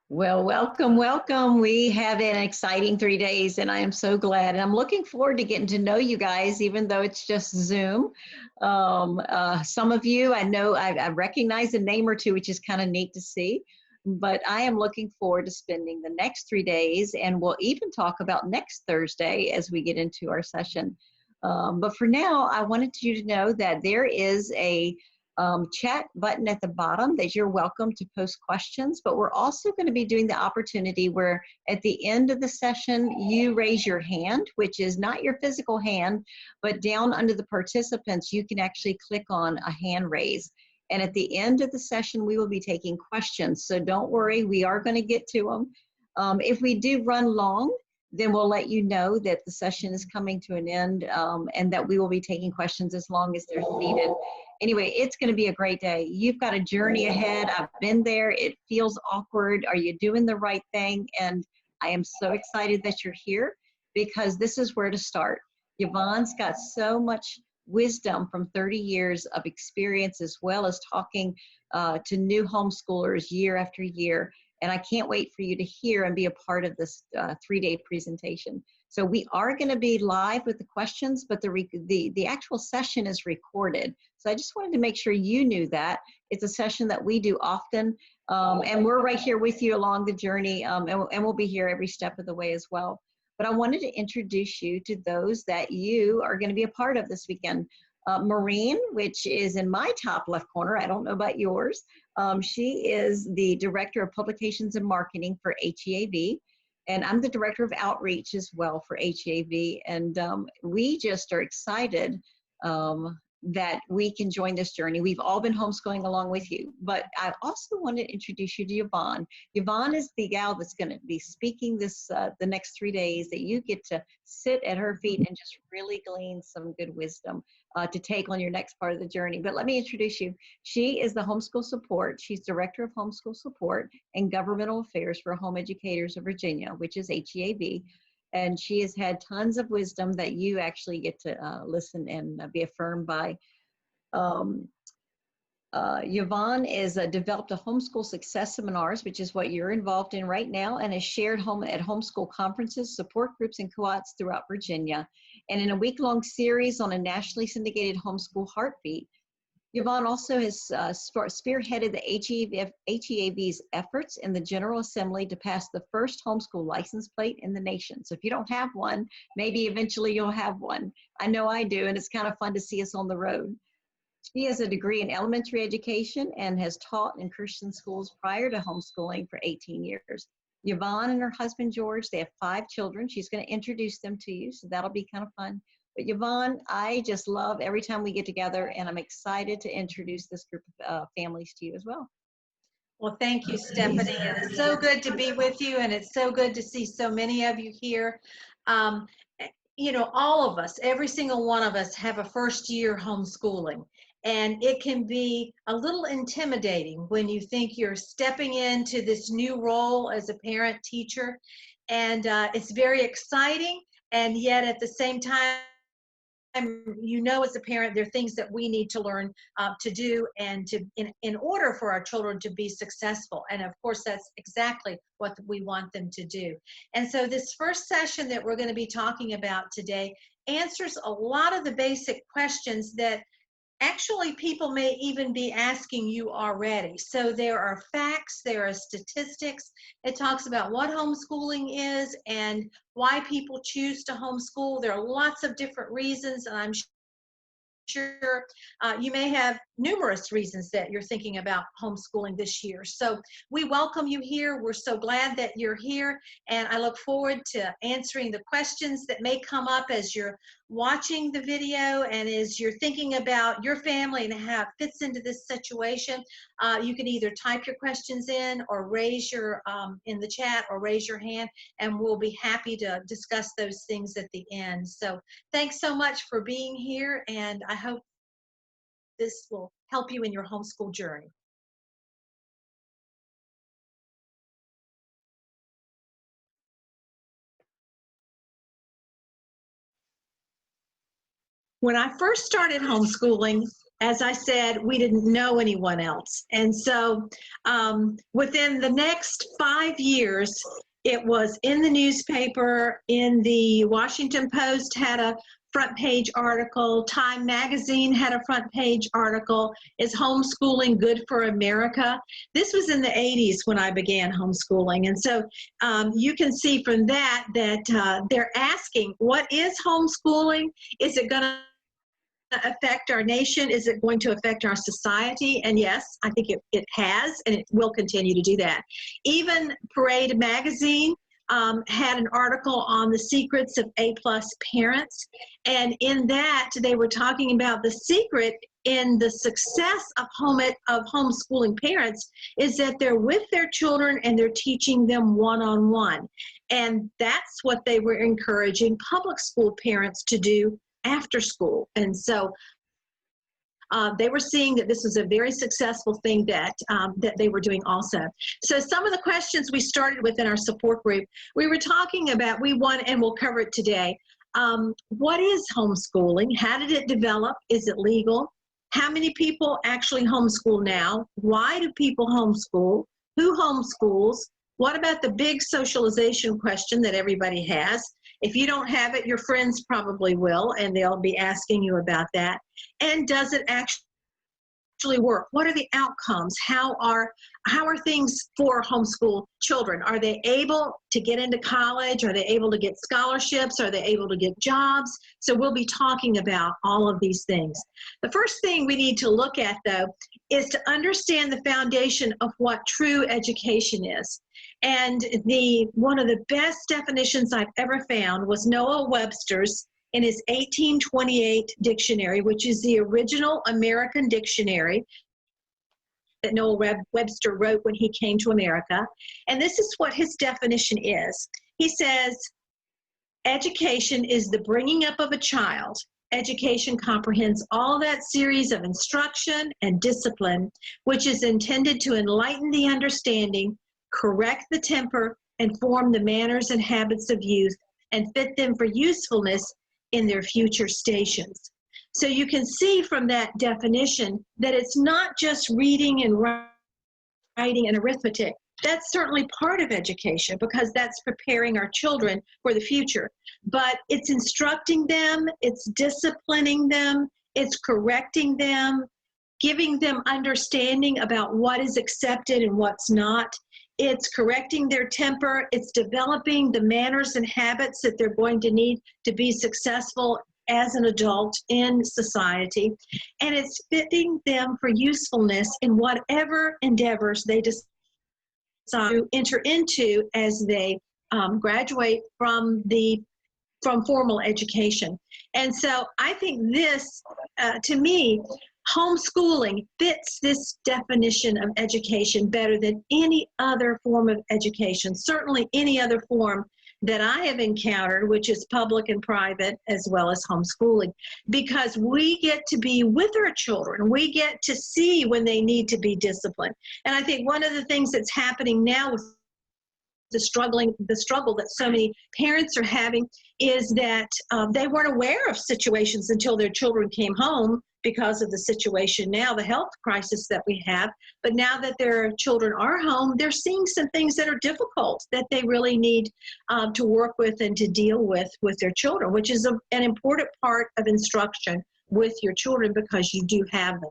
Well, welcome, welcome. We have an exciting 3 days, and I am so glad. And I'm looking forward to getting to know you guys, even though it's just Zoom. Some of you, I know I recognize a name or two, which is kind of neat to see. But I am looking forward to spending the next 3 days, and we'll even talk about next Thursday as we get into our session. But for now, I wanted you to know that there is a chat button at the bottom that you're welcome to post questions, but we're also going to be doing the opportunity where at the end of the session, you raise your hand, which is not your physical hand, but down under the participants, you can actually click on a hand raise. And at the end of the session, we will be taking questions. So don't worry, we are going to get to them. If we do run long, then we'll let you know that the session is coming to an end and that we will be taking questions as long as they're needed. Anyway, it's going to be a great day. You've got a journey ahead. I've been there. It feels awkward. Are you doing the right thing? And I am so excited that you're here because this is where to start. Yvonne's got so much wisdom from 30 years of experience, as well as talking to new homeschoolers year after year. And I can't wait for you to hear and be a part of this 3-day presentation. So we are going to be live with the questions, but the actual session is recorded. So I just wanted to make sure you knew that. It's a session that we do often, and we're right here with you along the journey, and we'll be here every step of the way as well. But I wanted to introduce you to those that you are going to be a part of this weekend. Maureen, which is in my top left corner, I don't know about yours. She is the Director of Publications and Marketing for HEAV, and I'm the Director of Outreach as well for HEAV, and we just are excited that we can join this journey. We've all been homeschooling along with you, but I also want to introduce you to Yvonne. Yvonne is the gal that's going to be speaking this the next 3 days that you get to sit at her feet and just really glean some good wisdom to take on your next part of the journey. But let me introduce you. She is the Homeschool Support. She's Director of Homeschool Support and Governmental Affairs for Home Educators of Virginia, which is HEAV. And she has had tons of wisdom that you actually get to listen and be affirmed by. Yvonne is developed a homeschool success seminars, which is what you're involved in right now, and has shared at homeschool conferences, support groups, and co-ops throughout Virginia. And in a week-long series on a nationally syndicated homeschool heartbeat, Yvonne also has spearheaded the HEAV's efforts in the General Assembly to pass the first homeschool license plate in the nation. So if you don't have one, maybe eventually you'll have one. I know I do, and it's kind of fun to see us on the road. She has a degree in elementary education and has taught in Christian schools prior to homeschooling for 18 years. Yvonne and her husband, George, they have 5 children. She's going to introduce them to you, so that'll be kind of fun. But Yvonne, I just love every time we get together, and I'm excited to introduce this group of families to you as well. Well, thank you, Stephanie. It's so good to be with you, and it's so good to see so many of you here. You know, all of us, every single one of us have a first year homeschooling, and it can be a little intimidating when you think you're stepping into this new role as a parent teacher, and it's very exciting, and yet at the same time, you know, as a parent, there are things that we need to learn to do and in order for our children to be successful. And of course, that's exactly what we want them to do. And so this first session that we're going to be talking about today answers a lot of the basic questions that actually people may even be asking you already. So there are facts, there are statistics. It talks about what homeschooling is and why people choose to homeschool. There are lots of different reasons, and I'm sure you may have numerous reasons that you're thinking about homeschooling this year. So we welcome you here. We're so glad that you're here, and I look forward to answering the questions that may come up as you're watching the video and as you're thinking about your family and how it fits into this situation. You can either type your questions in or raise your in the chat or raise your hand, and we'll be happy to discuss those things at the end. So thanks so much for being here, and I hope this will help you in your homeschool journey. When I first started homeschooling, as I said, we didn't know anyone else. And so within the next 5 years, it was in the newspaper, in the Washington Post had a front page article, Time Magazine had a front page article, Is Homeschooling Good for America? This was in the 80s when I began homeschooling. And so you can see from that they're asking, what is homeschooling? Is it going to affect our nation? Is it going to affect our society? And yes, I think it has, and it will continue to do that. Even Parade Magazine had an article on the secrets of A-plus parents. And in that, they were talking about the secret in the success of homeschooling parents is that they're with their children and they're teaching them one-on-one. And that's what they were encouraging public school parents to do after school. And so they were seeing that this was a very successful thing that they were doing also. So some of the questions we started with in our support group, we were talking about, and we'll cover it today, what is homeschooling? How did it develop? Is it legal? How many people actually homeschool now? Why do people homeschool? Who homeschools? What about the big socialization question that everybody has? If you don't have it, your friends probably will, and they'll be asking you about that. And does it actually work? What are the outcomes? How are things for homeschool children? Are they able to get into college? Are they able to get scholarships? Are they able to get jobs? So we'll be talking about all of these things. The first thing we need to look at, though, is to understand the foundation of what true education is. And one of the best definitions I've ever found was Noah Webster's in his 1828 dictionary, which is the original American dictionary that Noah Webster wrote when he came to America. And this is what his definition is. He says, education is the bringing up of a child. Education comprehends all that series of instruction and discipline, which is intended to enlighten the understanding, correct the temper, and form the manners and habits of youth, and fit them for usefulness in their future stations. So you can see from that definition that it's not just reading and writing and arithmetic. That's certainly part of education because that's preparing our children for the future. But it's instructing them, it's disciplining them, it's correcting them, giving them understanding about what is accepted and what's not. It's correcting their temper. It's developing the manners and habits that they're going to need to be successful as an adult in society. And it's fitting them for usefulness in whatever endeavors they decide to enter into as they graduate from formal education. And so I think this, to me, homeschooling fits this definition of education better than any other form of education, certainly any other form that I have encountered, which is public and private, as well as homeschooling, because we get to be with our children. We get to see when they need to be disciplined. And I think one of the things that's happening now with the struggle that so many parents are having is that they weren't aware of situations until their children came home because of the situation now, the health crisis that we have. But now that their children are home, they're seeing some things that are difficult that they really need to work with and to deal with their children, which is an important part of instruction with your children because you do have them.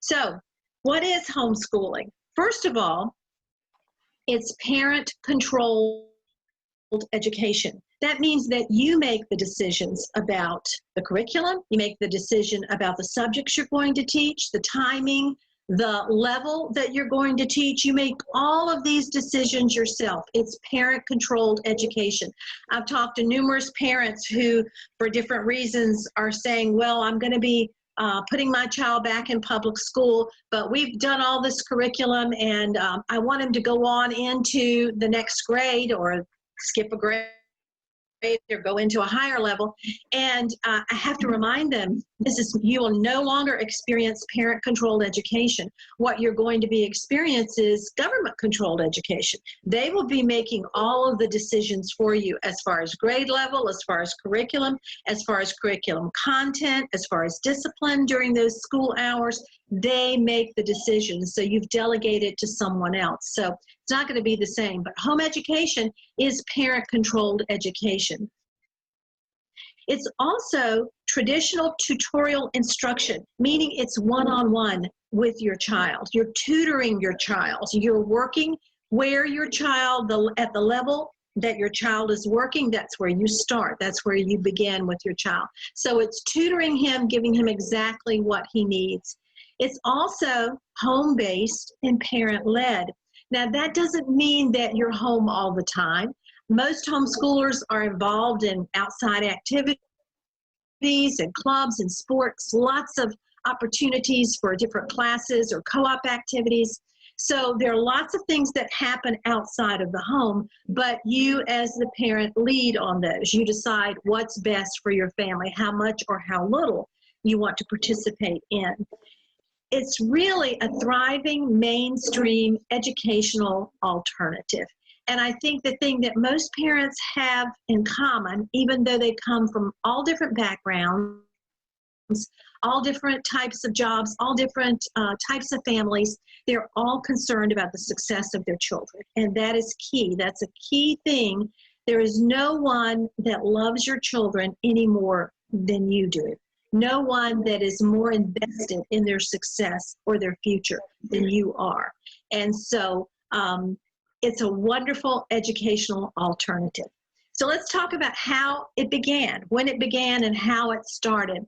So what is homeschooling? First of all, it's parent-controlled education. That means that you make the decisions about the curriculum, you make the decision about the subjects you're going to teach, the timing, the level that you're going to teach. You make all of these decisions yourself. It's parent-controlled education. I've talked to numerous parents who, for different reasons, are saying, well, I'm going to be putting my child back in public school, but we've done all this curriculum and I want him to go on into the next grade or skip a grade. or go into a higher level. And I have to remind them, you will no longer experience parent-controlled education. What you're going to be experiencing is government-controlled education. They will be making all of the decisions for you as far as grade level, as far as curriculum content, as far as discipline during those school hours. They make the decisions, so you've delegated to someone else. So it's not going to be the same, but home education is parent-controlled education. It's also traditional tutorial instruction, meaning it's one-on-one with your child. You're tutoring your child. You're working where your child, at the level that your child is working, that's where you start. That's where you begin with your child. So it's tutoring him, giving him exactly what he needs. It's also home-based and parent-led. Now, that doesn't mean that you're home all the time. Most homeschoolers are involved in outside activities and clubs and sports, lots of opportunities for different classes or co-op activities. So there are lots of things that happen outside of the home, but you as the parent lead on those. You decide what's best for your family, how much or how little you want to participate in. It's really a thriving mainstream educational alternative. And I think the thing that most parents have in common, even though they come from all different backgrounds, all different types of jobs, all different types of families, they're all concerned about the success of their children. And that is key. That's a key thing. There is no one that loves your children any more than you do. No one that is more invested in their success or their future than you are. And so it's a wonderful educational alternative. So let's talk about how it began, when it began and how it started.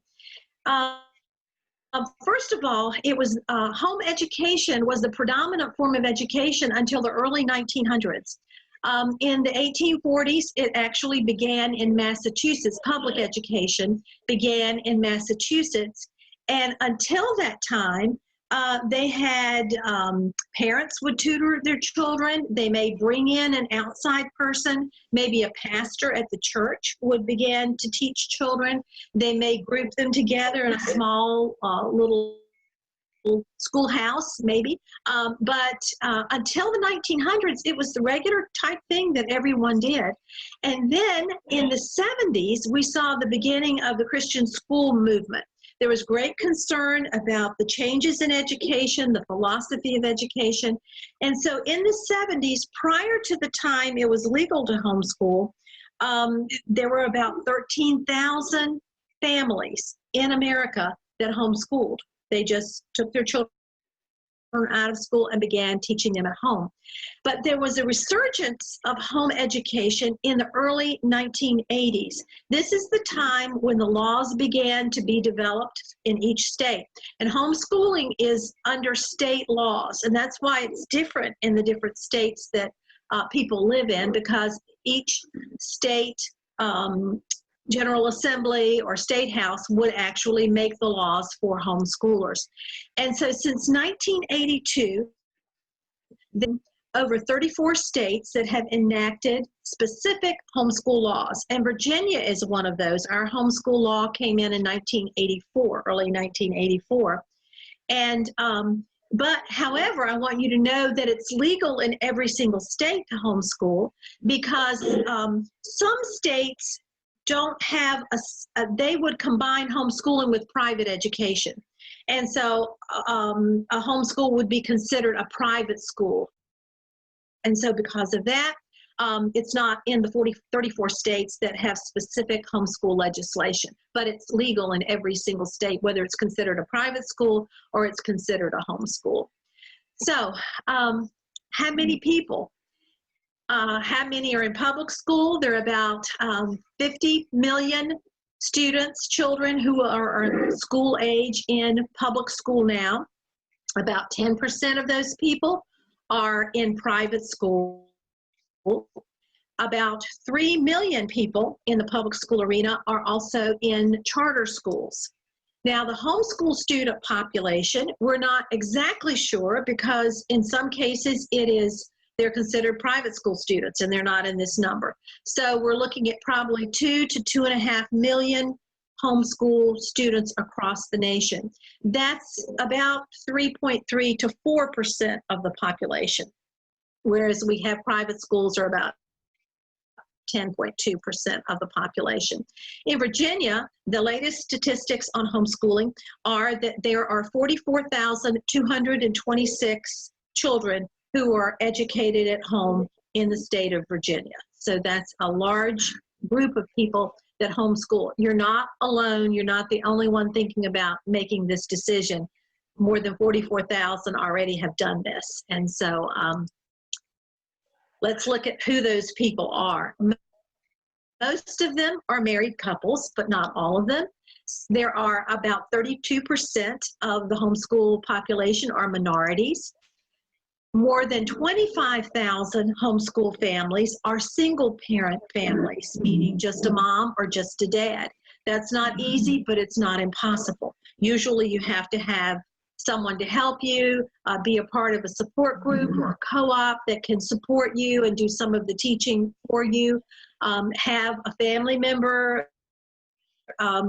First of all, it was home education was the predominant form of education until the early 1900s. In the 1840s, it actually began in Massachusetts. Public education began in Massachusetts. And until that time, they had parents would tutor their children. They may bring in an outside person. Maybe a pastor at the church would begin to teach children. They may group them together in a small little schoolhouse, maybe. But until the 1900s, it was the regular type thing that everyone did. And then in the 70s, we saw the beginning of the Christian school movement. There was great concern about the changes in education, the philosophy of education. And so in the 70s, prior to the time it was legal to homeschool, there were about 13,000 families in America that homeschooled. They just took their children out of school and began teaching them at home. But there was a resurgence of home education in the early 1980s. This is the time when the laws began to be developed in each state. And homeschooling is under state laws, and that's why it's different in the different states that people live in, because each state General Assembly or State House would actually make the laws for homeschoolers. And so since 1982, there are over 34 states that have enacted specific homeschool laws. And Virginia is one of those. Our homeschool law came in 1984, early 1984. And but however, I want you to know that it's legal in every single state to homeschool, because some states don't have they would combine homeschooling with private education. And so a homeschool would be considered a private school. And so because of that, it's not in the 34 states that have specific homeschool legislation, but it's legal in every single state, whether it's considered a private school or it's considered a homeschool. So how many people? How many are in public school? There are about 50 million students, children who are school age in public school now. About 10% of those people are in private school. About 3 million people in the public school arena are also in charter schools. Now, the homeschool student population, we're not exactly sure, because in some cases they're considered private school students, and they're not in this number. So we're looking at probably 2 to 2.5 million homeschool students across the nation. That's about 3.3 to 4% of the population, whereas we have private schools are about 10.2% of the population. In Virginia, the latest statistics on homeschooling are that there are 44,226 children who are educated at home in the state of Virginia. So that's a large group of people that homeschool. You're not alone. You're not the only one thinking about making this decision. More than 44,000 already have done this. And so let's look at who those people are. Most of them are married couples, but not all of them. There are about 32% of the homeschool population are minorities. More than 25,000 homeschool families are single parent families, meaning just a mom or just a dad. That's not easy, but it's not impossible. Usually you have to have someone to help you, be a part of a support group or a co-op that can support you and do some of the teaching for you. Have a family member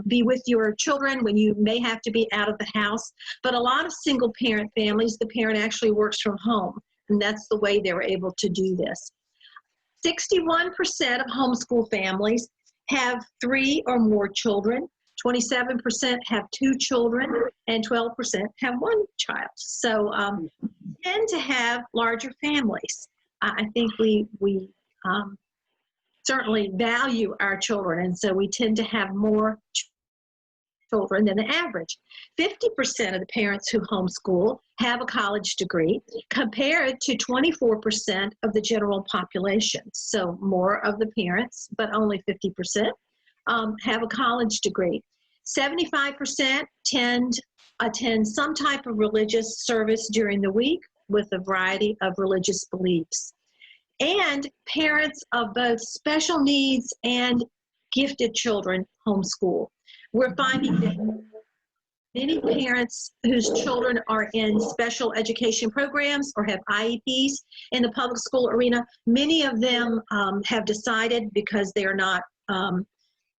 be with your children when you may have to be out of the house. But a lot of single parent families, the parent actually works from home, and that's the way they were able to do this. 61% of homeschool families have 3 or more children. 27% have 2 children, and 12% have 1 child. So tend to have larger families. I think we certainly value our children, and so we tend to have more children than the average. 50% of the parents who homeschool have a college degree, compared to 24% of the general population. So more of the parents, but only 50%, have a college degree. 75% attend some type of religious service during the week with a variety of religious beliefs. And parents of both special needs and gifted children homeschool. We're finding that many parents whose children are in special education programs or have IEPs in the public school arena, many of them have decided, because they are not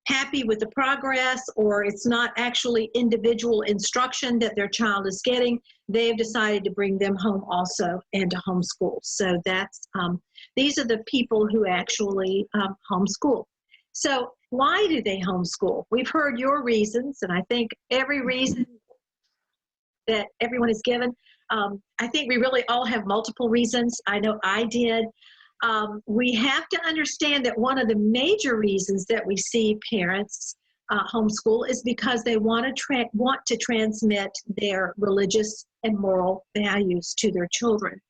happy with the progress, or it's not actually individual instruction that their child is getting, they've decided to bring them home also and to homeschool. So that's these are the people who actually homeschool. So why do they homeschool? We've heard your reasons, and I think every reason that everyone is given, I think we really all have multiple reasons. I know I did. We have to understand that one of the major reasons that we see parents homeschool is because they want to transmit their religious and moral values to their children.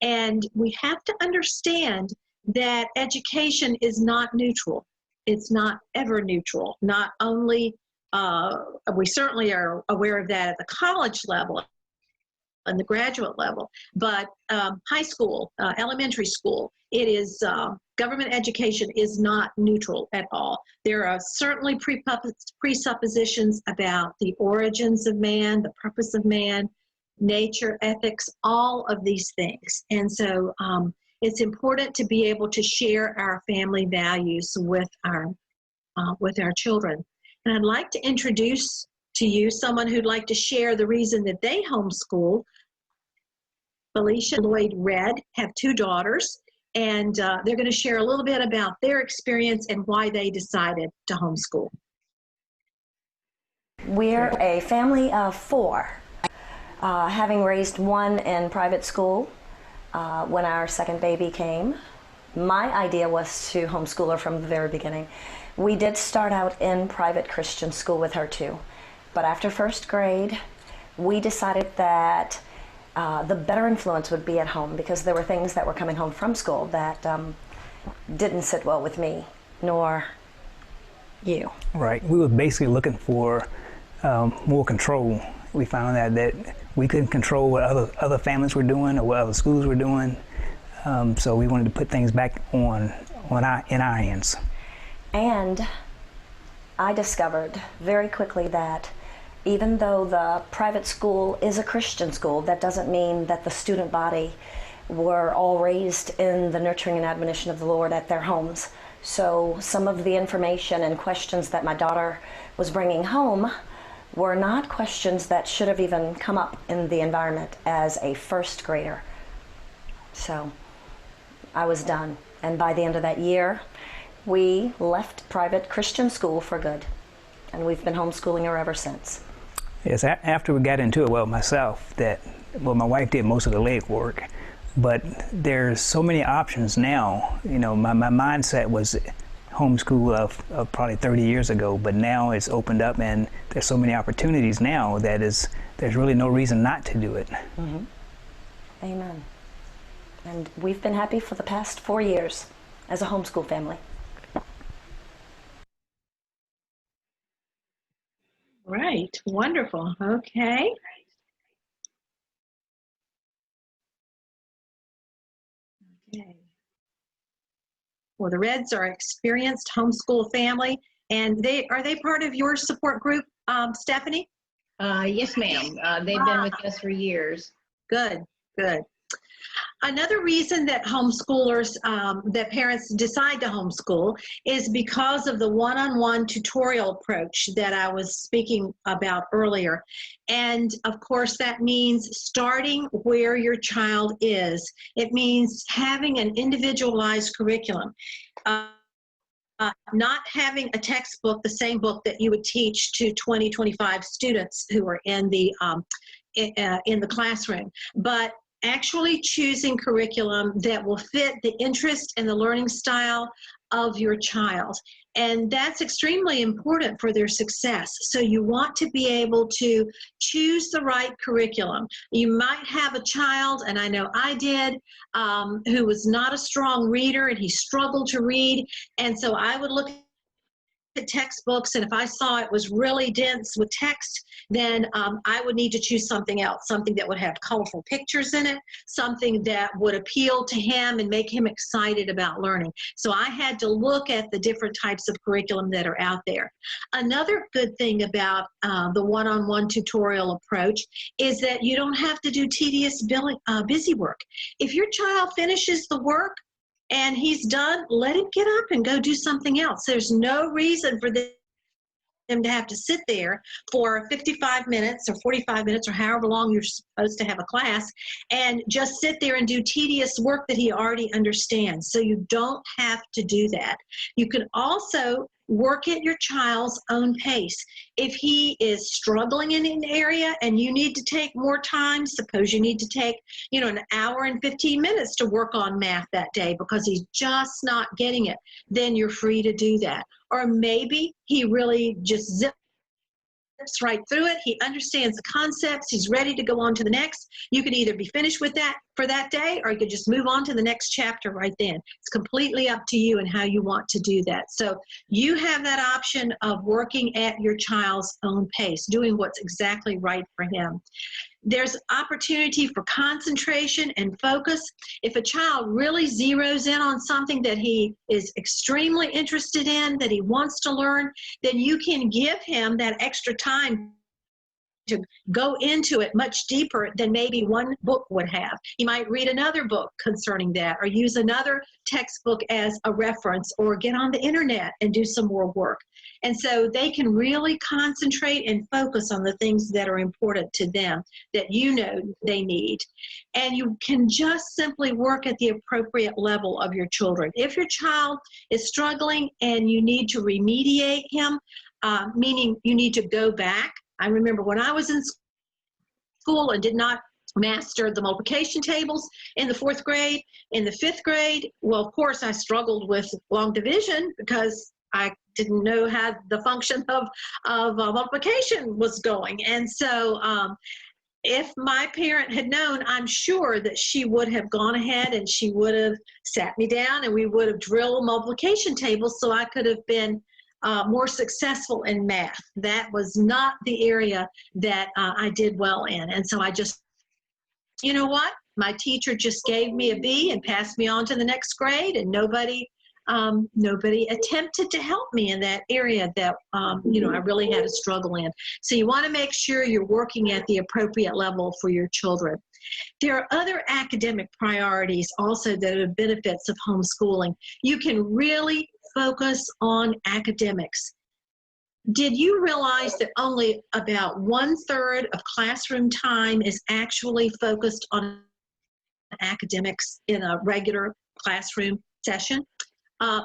And we have to understand that education is not neutral. It's not ever neutral. Not only, we certainly are aware of that at the college level and the graduate level, but high school, elementary school, it is, government education is not neutral at all. There are certainly presuppositions about the origins of man, the purpose of man, nature, ethics, all of these things. And so it's important to be able to share our family values with our children. And I'd like to introduce to you someone who'd like to share the reason that they homeschool. Felicia and Lloyd Red have 2 daughters, and they're going to share a little bit about their experience and why they decided to homeschool. We're a family of 4, having raised 1 in private school when our second baby came. My idea was to homeschool her from the very beginning. We did start out in private Christian school with her too, but after 1st grade, we decided that the better influence would be at home, because there were things that were coming home from school that didn't sit well with me, nor you. Right. We were basically looking for more control. We found out that we couldn't control what other families were doing or what other schools were doing. So we wanted to put things back in our hands. And I discovered very quickly that even though the private school is a Christian school, that doesn't mean that the student body were all raised in the nurturing and admonition of the Lord at their homes. So some of the information and questions that my daughter was bringing home were not questions that should have even come up in the environment as a first grader. So I was done. And by the end of that year, we left private Christian school for good. And we've been homeschooling her ever since. Yes, after we got into it, well, myself, my wife did most of the leg work, but there's so many options now. You know, my mindset was homeschool of probably 30 years ago, but now it's opened up and there's so many opportunities now that there's really no reason not to do it. Mm-hmm. Amen. And we've been happy for the past 4 years as a homeschool family. Right, wonderful, okay. Okay. Well, the Reds are experienced homeschool family, and are they part of your support group, Stephanie? Yes, ma'am. They've been with us for years. Good, good. Another reason that homeschoolers, that parents decide to homeschool is because of the one-on-one tutorial approach that I was speaking about earlier. And of course, that means starting where your child is. It means having an individualized curriculum. Not having a textbook, the same book that you would teach to 20, 25 students who are in the classroom, but actually choosing curriculum that will fit the interest and the learning style of your child. And that's extremely important for their success. So you want to be able to choose the right curriculum. You might have a child, and I know I did, who was not a strong reader and he struggled to read. And so I would look at textbooks, and if I saw it was really dense with text, then I would need to choose something else, something that would have colorful pictures in it, something that would appeal to him and make him excited about learning. So I had to look at the different types of curriculum that are out there. Another good thing about the one-on-one tutorial approach is that you don't have to do tedious busy work. If your child finishes the work and he's done, let him get up and go do something else. There's no reason for them to have to sit there for 55 minutes or 45 minutes or however long you're supposed to have a class and just sit there and do tedious work that he already understands. So you don't have to do that. You can also work at your child's own pace. If he is struggling in an area and you need to take more time, suppose you need to take, an hour and 15 minutes to work on math that day because he's just not getting it, then you're free to do that. Or maybe he really just zips right through it. He understands the concepts. He's ready to go on to the next. You could either be finished with that for that day, or you could just move on to the next chapter right then. It's completely up to you and how you want to do that. So you have that option of working at your child's own pace, doing what's exactly right for him. There's opportunity for concentration and focus. If a child really zeroes in on something that he is extremely interested in, that he wants to learn, then you can give him that extra time to go into it much deeper than maybe one book would have. He might read another book concerning that, or use another textbook as a reference, or get on the internet and do some more work. And so they can really concentrate and focus on the things that are important to them, that they need. And you can just simply work at the appropriate level of your children. If your child is struggling and you need to remediate him, meaning you need to go back. I remember when I was in school and did not master the multiplication tables in the 4th grade. In the 5th grade, well, of course, I struggled with long division because I didn't know how the function of multiplication was going. And so if my parent had known, I'm sure that she would have gone ahead and she would have sat me down and we would have drilled multiplication tables so I could have been more successful in math. That was not the area that I did well in. And so I just, you know what? My teacher just gave me a B and passed me on to the next grade, and nobody attempted to help me in that area that, I really had a struggle in. So you want to make sure you're working at the appropriate level for your children. There are other academic priorities also that are benefits of homeschooling. You can really focus on academics. Did you realize that only about 1/3 of classroom time is actually focused on academics in a regular classroom session?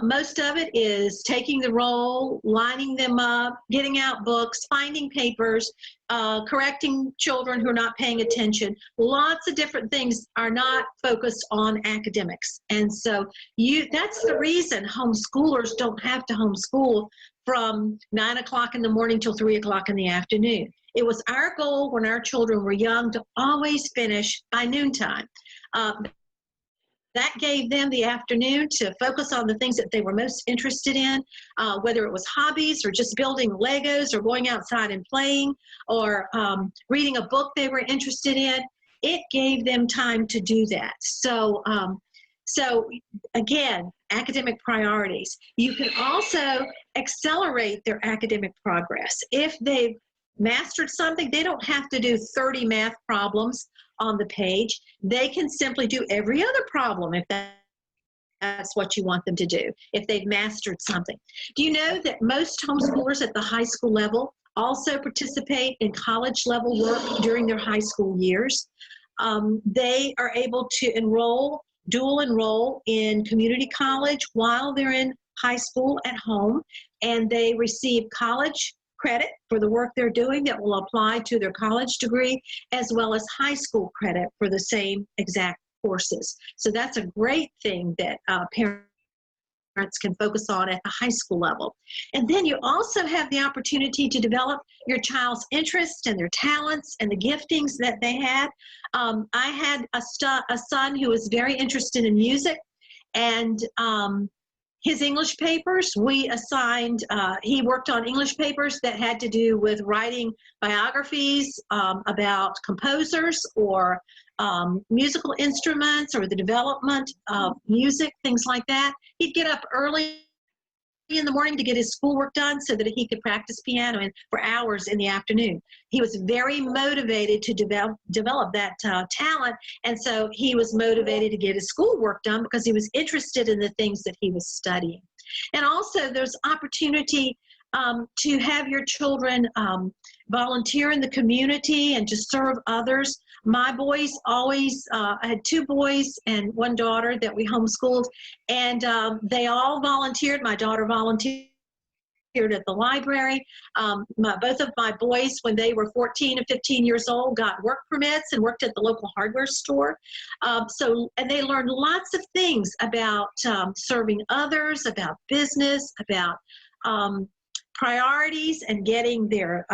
Most of it is taking the roll, lining them up, getting out books, finding papers, correcting children who are not paying attention. Lots of different things are not focused on academics. And so that's the reason homeschoolers don't have to homeschool from 9 o'clock in the morning till 3 o'clock in the afternoon. It was our goal when our children were young to always finish by noontime. That gave them the afternoon to focus on the things that they were most interested in, whether it was hobbies or just building Legos or going outside and playing or reading a book they were interested in. It gave them time to do that. So again, academic priorities. You can also accelerate their academic progress. If they've mastered something, they don't have to do 30 math problems on the page. They can simply do every other problem if that's what you want them to do, if they've mastered something. Do you know that most homeschoolers at the high school level also participate in college level work during their high school years? They are able to dual enroll in community college while they're in high school at home, and they receive college credit for the work they're doing that will apply to their college degree, as well as high school credit for the same exact courses. So that's a great thing that parents can focus on at the high school level. And then you also have the opportunity to develop your child's interests and their talents and the giftings that they had. I had a son who was very interested in music, and his English papers, we assigned, he worked on English papers that had to do with writing biographies about composers or musical instruments or the development of music, things like that. He'd get up early in the morning to get his schoolwork done so that he could practice piano for hours in the afternoon. He was very motivated to develop that talent, and so he was motivated to get his schoolwork done because he was interested in the things that he was studying. And also there's opportunity to have your children volunteer in the community and to serve others. My boys always, I had 2 boys and 1 daughter that we homeschooled, and they all volunteered. My daughter volunteered at the library. Both of my boys, when they were 14 and 15 years old, got work permits and worked at the local hardware store. And they learned lots of things about serving others, about business, about priorities and getting their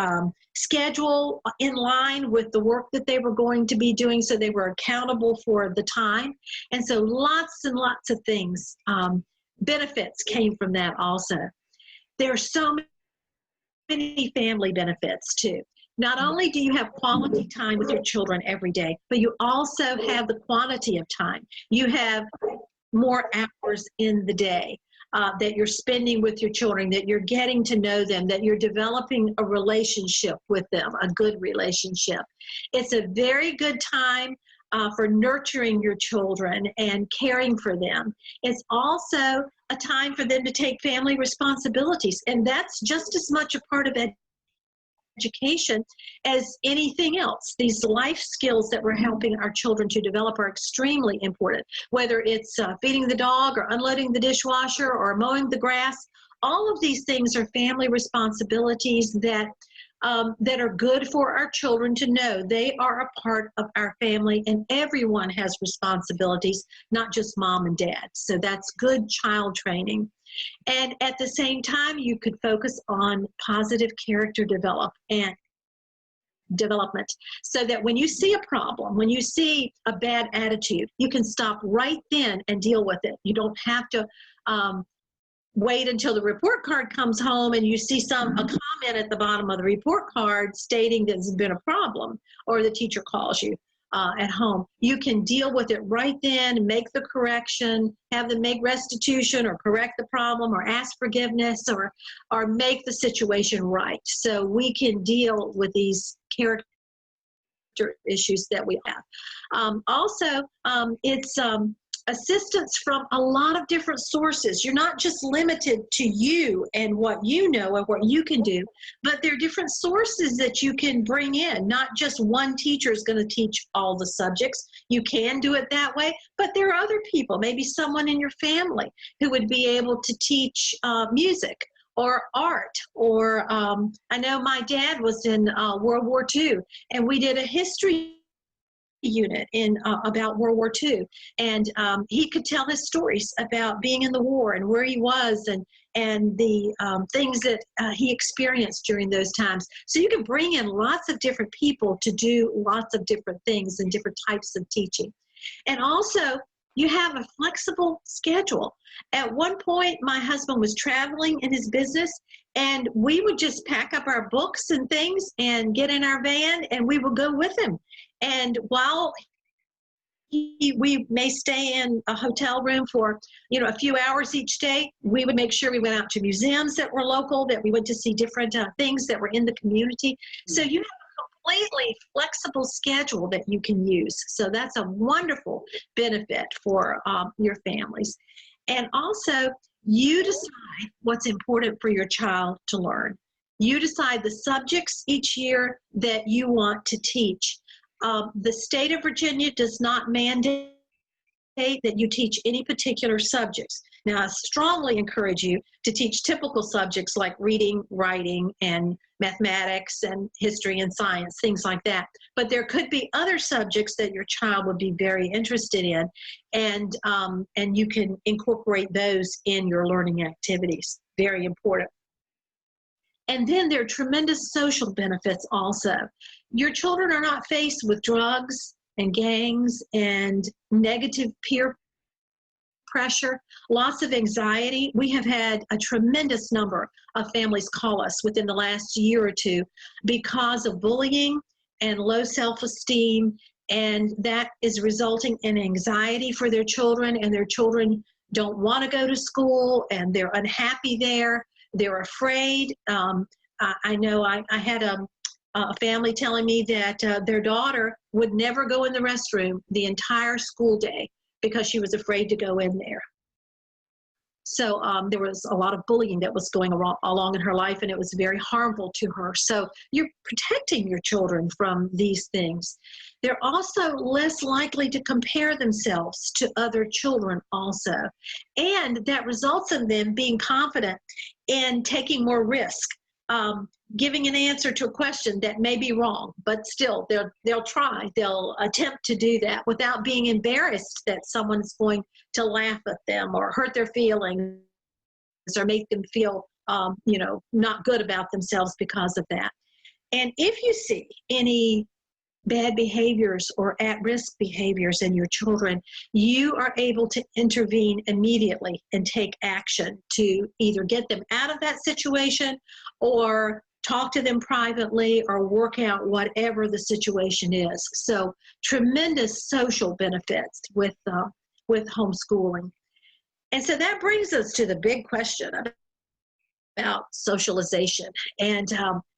schedule in line with the work that they were going to be doing, so they were accountable for the time. And so lots and lots of things, benefits came from that also. There are so many family benefits too. Not only do you have quality time with your children every day, but you also have the quantity of time. You have more hours in the day that you're spending with your children, that you're getting to know them, that you're developing a relationship with them, a good relationship. It's a very good time for nurturing your children and caring for them. It's also a time for them to take family responsibilities, and that's just as much a part of education as anything else. These life skills that we're helping our children to develop are extremely important, whether it's feeding the dog or unloading the dishwasher or mowing the grass. All of these things are family responsibilities that are good for our children to know. They are a part of our family, and everyone has responsibilities, not just mom and dad. So that's good child training. And at the same time, you could focus on positive character development, so that when you see a problem, when you see a bad attitude, you can stop right then and deal with it. You don't have to wait until the report card comes home and you see a comment at the bottom of the report card stating there's been a problem, or the teacher calls you at home. You can deal with it right then, make the correction, have them make restitution or correct the problem or ask forgiveness or make the situation right. So we can deal with these character issues that we have. Also, it's assistance from a lot of different sources. You're not just limited to you and what you know and what you can do, but there are different sources that you can bring in. Not just one teacher is going to teach all the subjects. You can do it that way, but there are other people, maybe someone in your family who would be able to teach music or art, or I know my dad was in World War II, and we did a history unit in about World War II, and he could tell his stories about being in the war and where he was, and the things that he experienced during those times. So you can bring in lots of different people to do lots of different things and different types of teaching. And also, you have a flexible schedule. At one point, my husband was traveling in his business, and we would just pack up our books and things and get in our van, and we would go with him. And while we may stay in a hotel room for, a few hours each day, we would make sure we went out to museums that were local, that we went to see different things that were in the community. So you have a completely flexible schedule that you can use. So that's a wonderful benefit for your families. And also, you decide what's important for your child to learn. You decide the subjects each year that you want to teach. The state of Virginia does not mandate that you teach any particular subjects. Now, I strongly encourage you to teach typical subjects like reading, writing, and mathematics, and history and science, things like that. But there could be other subjects that your child would be very interested in, and you can incorporate those in your learning activities. Very important. And then there are tremendous social benefits also. Your children are not faced with drugs and gangs and negative peer pressure, lots of anxiety. We have had a tremendous number of families call us within the last year or two because of bullying and low self-esteem, and that is resulting in anxiety for their children, and their children don't want to go to school, and they're unhappy there. They're afraid. I know I had a family telling me that their daughter would never go in the restroom the entire school day because she was afraid to go in there. So there was a lot of bullying that was going along in her life, and it was very harmful to her. So you're protecting your children from these things. They're also less likely to compare themselves to other children also. And that results in them being confident in taking more risk, giving an answer to a question that may be wrong, but still they'll try. They'll attempt to do that without being embarrassed that someone's going to laugh at them or hurt their feelings or make them feel, not good about themselves because of that. And if you see any bad behaviors or at-risk behaviors in your children, you are able to intervene immediately and take action to either get them out of that situation or talk to them privately or work out whatever the situation is. So tremendous social benefits with homeschooling. And so that brings us to the big question about socialization. And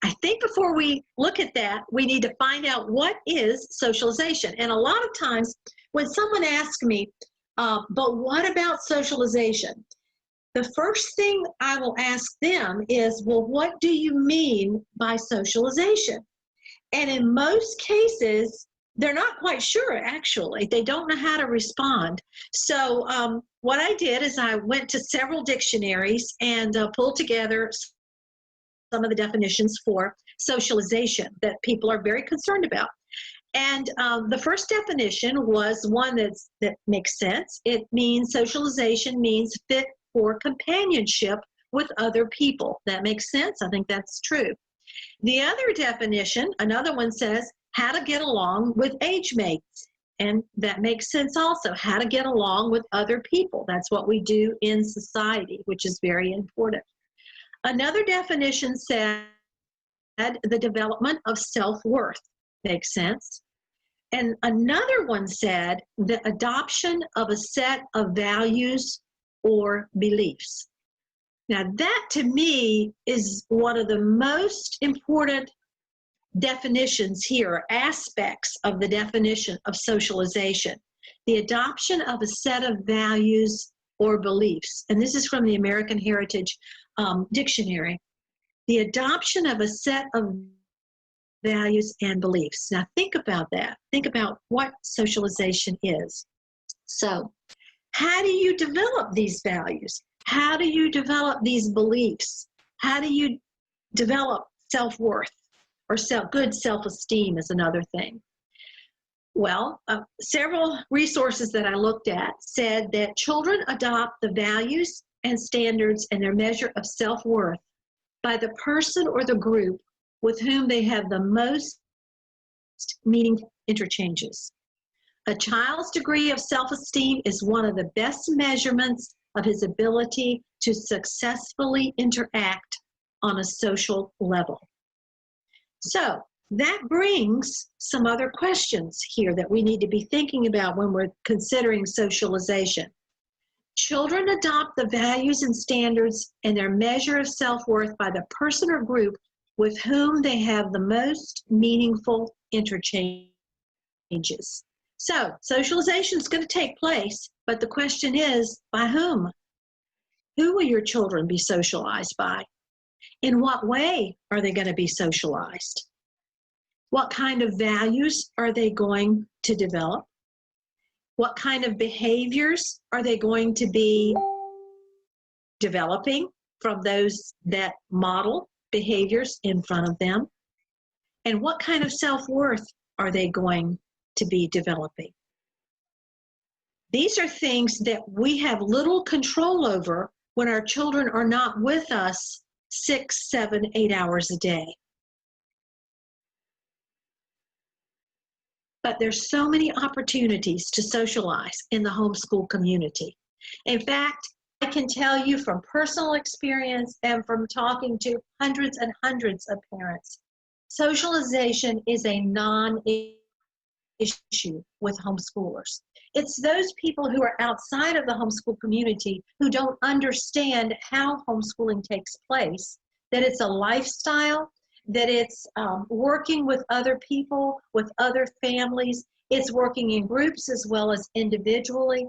I think before we look at that, we need to find out what is socialization. And a lot of times when someone asks me, but what about socialization? The first thing I will ask them is, well, what do you mean by socialization? And in most cases, they're not quite sure, actually. They don't know how to respond. So what I did is I went to several dictionaries and pulled together some of the definitions for socialization that people are very concerned about. And the first definition was one that makes sense. It means socialization means fit for companionship with other people. That makes sense. I think that's true. The other definition, another one says how to get along with age mates. And that makes sense also, how to get along with other people. That's what we do in society, which is very important. Another definition said the development of self-worth. Makes sense. And another one said the adoption of a set of values or beliefs. Now that to me is one of the most important definitions here, aspects of the definition of socialization. The adoption of a set of values or beliefs, and this is from the American Heritage Dictionary. The adoption of a set of values and beliefs. Now think about that. Think about what socialization is. So, how do you develop these values? How do you develop these beliefs? How do you develop self-worth or good self-esteem is another thing. Well, several resources that I looked at said that children adopt the values and standards and their measure of self-worth by the person or the group with whom they have the most meaningful interchanges. A child's degree of self-esteem is one of the best measurements of his ability to successfully interact on a social level. So that brings some other questions here that we need to be thinking about when we're considering socialization. Children adopt the values and standards and their measure of self-worth by the person or group with whom they have the most meaningful interchanges. So socialization is going to take place, but the question is, by whom? Who will your children be socialized by? In what way are they going to be socialized? What kind of values are they going to develop? What kind of behaviors are they going to be developing from those that model behaviors in front of them? And what kind of self-worth are they going to be developing? These are things that we have little control over when our children are not with us 6, 7, 8 hours a day. But there's so many opportunities to socialize in the homeschool community. In fact, I can tell you from personal experience and from talking to hundreds and hundreds of parents, socialization is a non-issue with homeschoolers. It's those people who are outside of the homeschool community who don't understand how homeschooling takes place, that it's a lifestyle, that it's working with other people, with other families. It's working in groups as well as individually.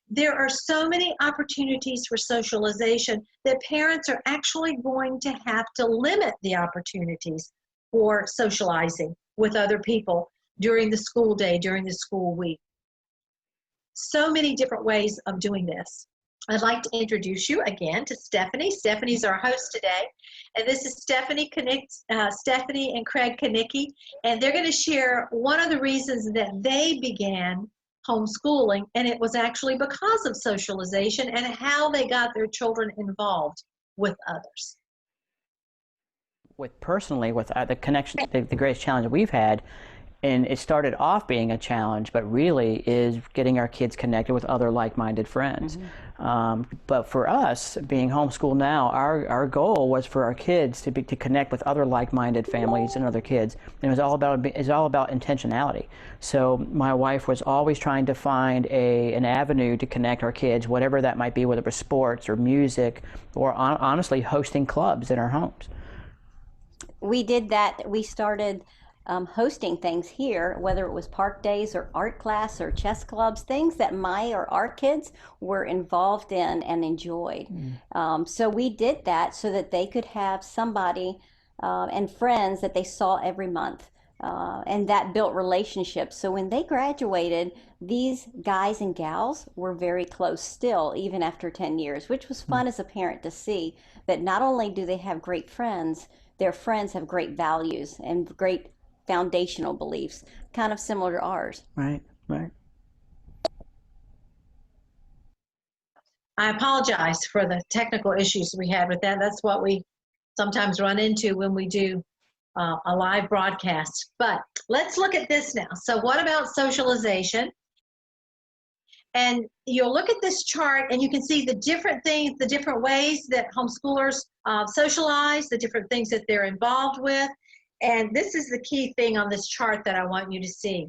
There are so many opportunities for socialization that parents are actually going to have to limit the opportunities for socializing with other people during the school day, during the school week. So many different ways of doing this. I'd like to introduce you again to Stephanie. Stephanie's our host today. And this is Stephanie and Craig Kanicki. And they're going to share one of the reasons that they began homeschooling. And it was actually because of socialization and how they got their children involved with others. Personally, with the connection, the greatest challenge we've had, and it started off being a challenge, but really is getting our kids connected with other like-minded friends. But for us, being homeschooled now, our goal was for our kids to connect with other like-minded families and other kids. And it's all about intentionality. So my wife was always trying to find an avenue to connect our kids, whatever that might be, whether it was sports or music, or honestly hosting clubs in our homes. We did that. We started hosting things here, whether it was park days or art class or chess clubs, things that my or our kids were involved in and enjoyed. So we did that so that they could have somebody and friends that they saw every month. And that built relationships. So when they graduated, these guys and gals were very close still, even after 10 years, which was fun as a parent to see that not only do they have great friends, their friends have great values and great foundational beliefs, kind of similar to ours. Right. I apologize for the technical issues we had with that. That's what we sometimes run into when we do a live broadcast. But let's look at this now. So what about socialization? And you'll look at this chart and you can see the different things, the different ways that homeschoolers socialize, the different things that they're involved with. And this is the key thing on this chart that I want you to see,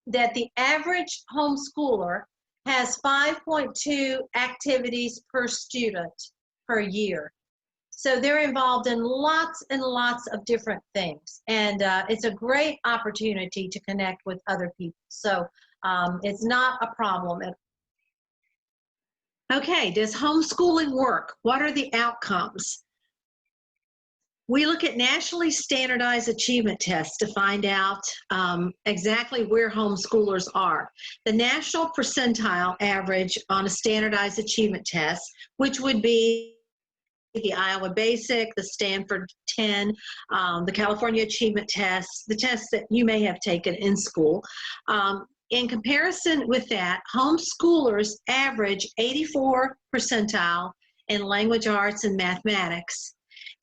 that the average homeschooler has 5.2 activities per student per year. So they're involved in lots and lots of different things. And it's a great opportunity to connect with other people. So it's not a problem. Okay, does homeschooling work? What are the outcomes? We look at nationally standardized achievement tests to find out exactly where homeschoolers are. The national percentile average on a standardized achievement test, which would be the Iowa Basic, the Stanford 10, the California Achievement Tests, the tests that you may have taken in school. In comparison with that, homeschoolers average 84 percentile in language arts and mathematics,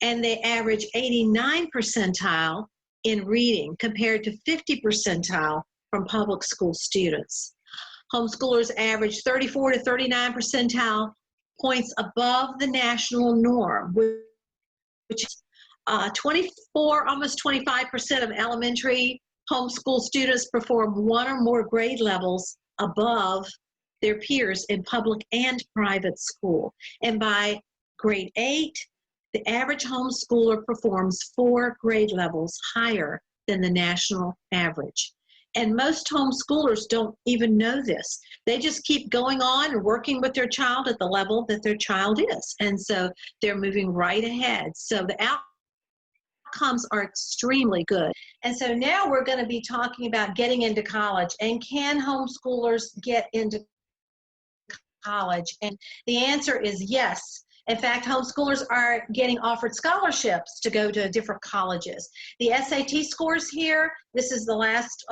and they average 89 percentile in reading compared to 50 percentile from public school students. Homeschoolers average 34 to 39 percentile points above the national norm, which is 24, almost 25% of elementary homeschool students perform one or more grade levels above their peers in public and private school. And by grade 8, the average homeschooler performs 4 grade levels higher than the national average. And most homeschoolers don't even know this. They just keep going on and working with their child at the level that their child is. And so they're moving right ahead. So the outcomes are extremely good. And so now we're going to be talking about getting into college, and can homeschoolers get into college? And the answer is yes. In fact, homeschoolers are getting offered scholarships to go to different colleges. The SAT scores here, this is the last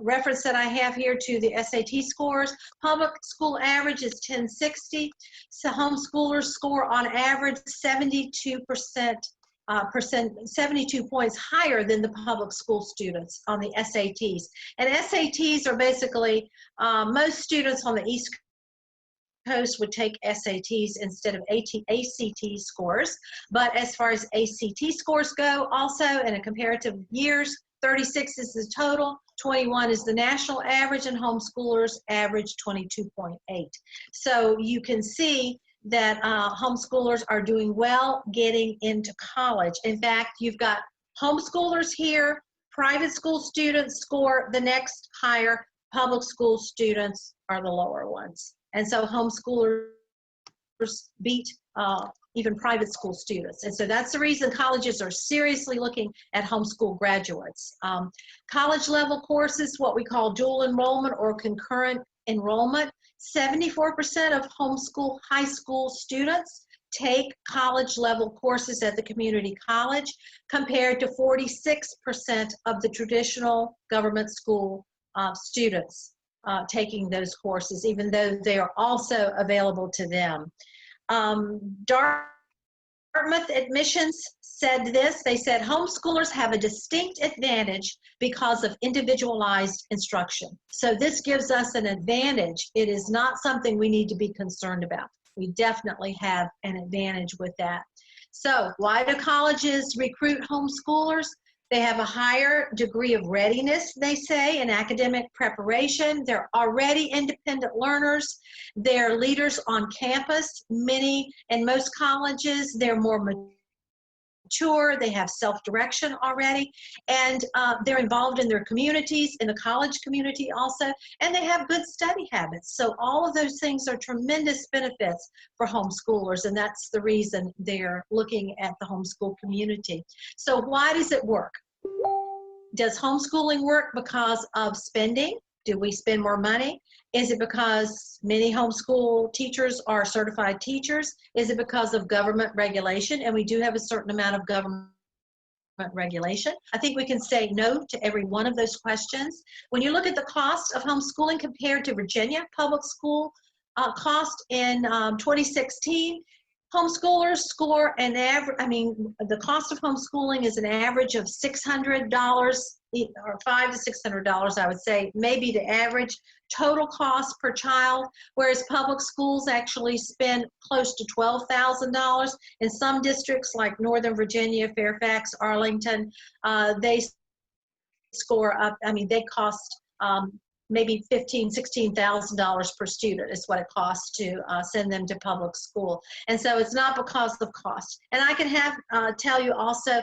reference that I have here to the SAT scores. Public school average is 1060. So homeschoolers score on average 72 points higher than the public school students on the SATs. And SATs are basically, most students on the East Coast would take SATs instead of ACT scores. But as far as ACT scores go, also in a comparative years, 36 is the total, 21 is the national average, and homeschoolers average 22.8. So you can see that homeschoolers are doing well getting into college. In fact, you've got homeschoolers here, private school students score the next higher, public school students are the lower ones. And so homeschoolers beat even private school students. And so that's the reason colleges are seriously looking at homeschool graduates. College level courses, what we call dual enrollment or concurrent enrollment, 74% of homeschool high school students take college level courses at the community college, compared to 46% of the traditional government school students taking those courses, even though they are also available to them. Dartmouth Admissions said this. They said homeschoolers have a distinct advantage because of individualized instruction. So this gives us an advantage. It is not something we need to be concerned about. We definitely have an advantage with that. So why do colleges recruit homeschoolers? They have a higher degree of readiness, they say, in academic preparation. They're already independent learners. They're leaders on campus. Many and most colleges, they're more mature. They have self-direction already. And they're involved in their communities, in the college community also. And they have good study habits. So all of those things are tremendous benefits for homeschoolers. And that's the reason they're looking at the homeschool community. So why does it work? Does homeschooling work because of spending? Do we spend more money? Is it because many homeschool teachers are certified teachers? Is it because of government regulation? And we do have a certain amount of government regulation. I think we can say no to every one of those questions. When you look at the cost of homeschooling compared to Virginia public school cost in 2016, homeschoolers score an average, the cost of homeschooling is an average of $600 or $500 to $600, I would say, maybe the average total cost per child, whereas public schools actually spend close to $12,000. In some districts like Northern Virginia, Fairfax, Arlington, they score up, they cost maybe $16,000 per student is what it costs to send them to public school. And so it's not because of cost. And I can tell you also,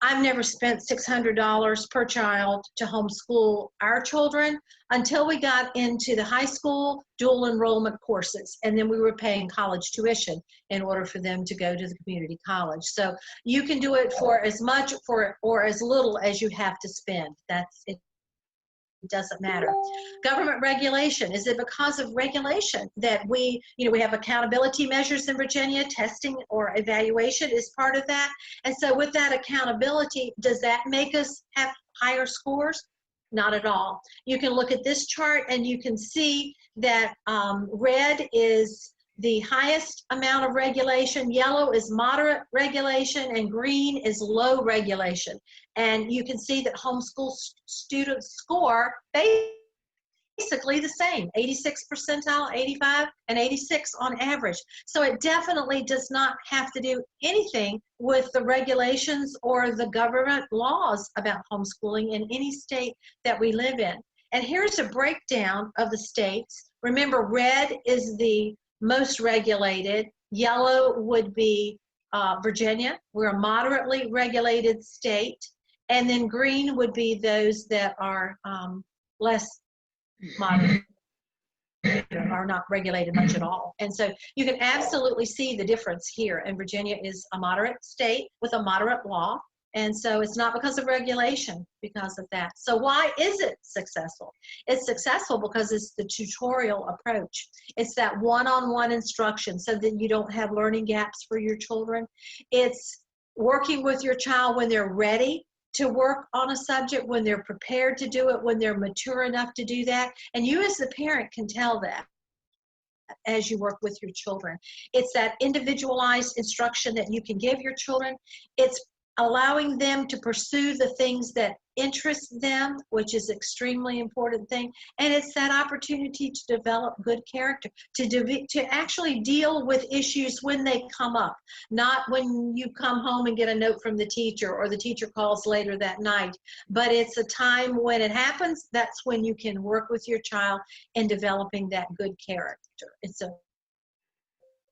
I've never spent $600 per child to homeschool our children until we got into the high school dual enrollment courses. And then we were paying college tuition in order for them to go to the community college. So you can do it for as much or as little as you have to spend. It doesn't matter. Government regulation. Is it because of regulation that we have accountability measures in Virginia? Testing or evaluation is part of that. And so with that accountability, does that make us have higher scores? Not at all. You can look at this chart and you can see that red is the highest amount of regulation, yellow is moderate regulation, and green is low regulation. And you can see that homeschool students score basically the same, 86 percentile, 85, and 86 on average. So it definitely does not have to do anything with the regulations or the government laws about homeschooling in any state that we live in. And here's a breakdown of the states. Remember, red is the most regulated. Yellow would be Virginia. We're a moderately regulated state. And then green would be those that are less moderate, are not regulated much at all. And so you can absolutely see the difference here. And Virginia is a moderate state with a moderate law. And so it's not because of regulation, because of that. So why is it successful? It's successful because it's the tutorial approach. It's that one-on-one instruction so that you don't have learning gaps for your children. It's working with your child when they're ready to work on a subject, when they're prepared to do it, when they're mature enough to do that. And you as the parent can tell that as you work with your children. It's that individualized instruction that you can give your children. It's allowing them to pursue the things that interest them, which is extremely important thing. And it's that opportunity to develop good character, to actually deal with issues when they come up, not when you come home and get a note from the teacher or the teacher calls later that night. But it's a time when it happens, that's when you can work with your child in developing that good character. It's an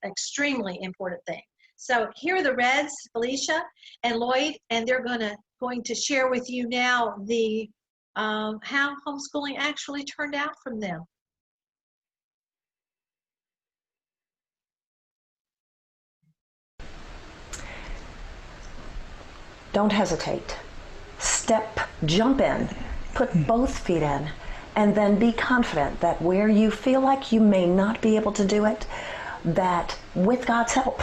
extremely important thing. So here are the Reds, Felicia and Lloyd, and they're going to share with you now the how homeschooling actually turned out from them. Don't hesitate. Jump in, put both feet in, and then be confident that where you feel like you may not be able to do it, that with God's help,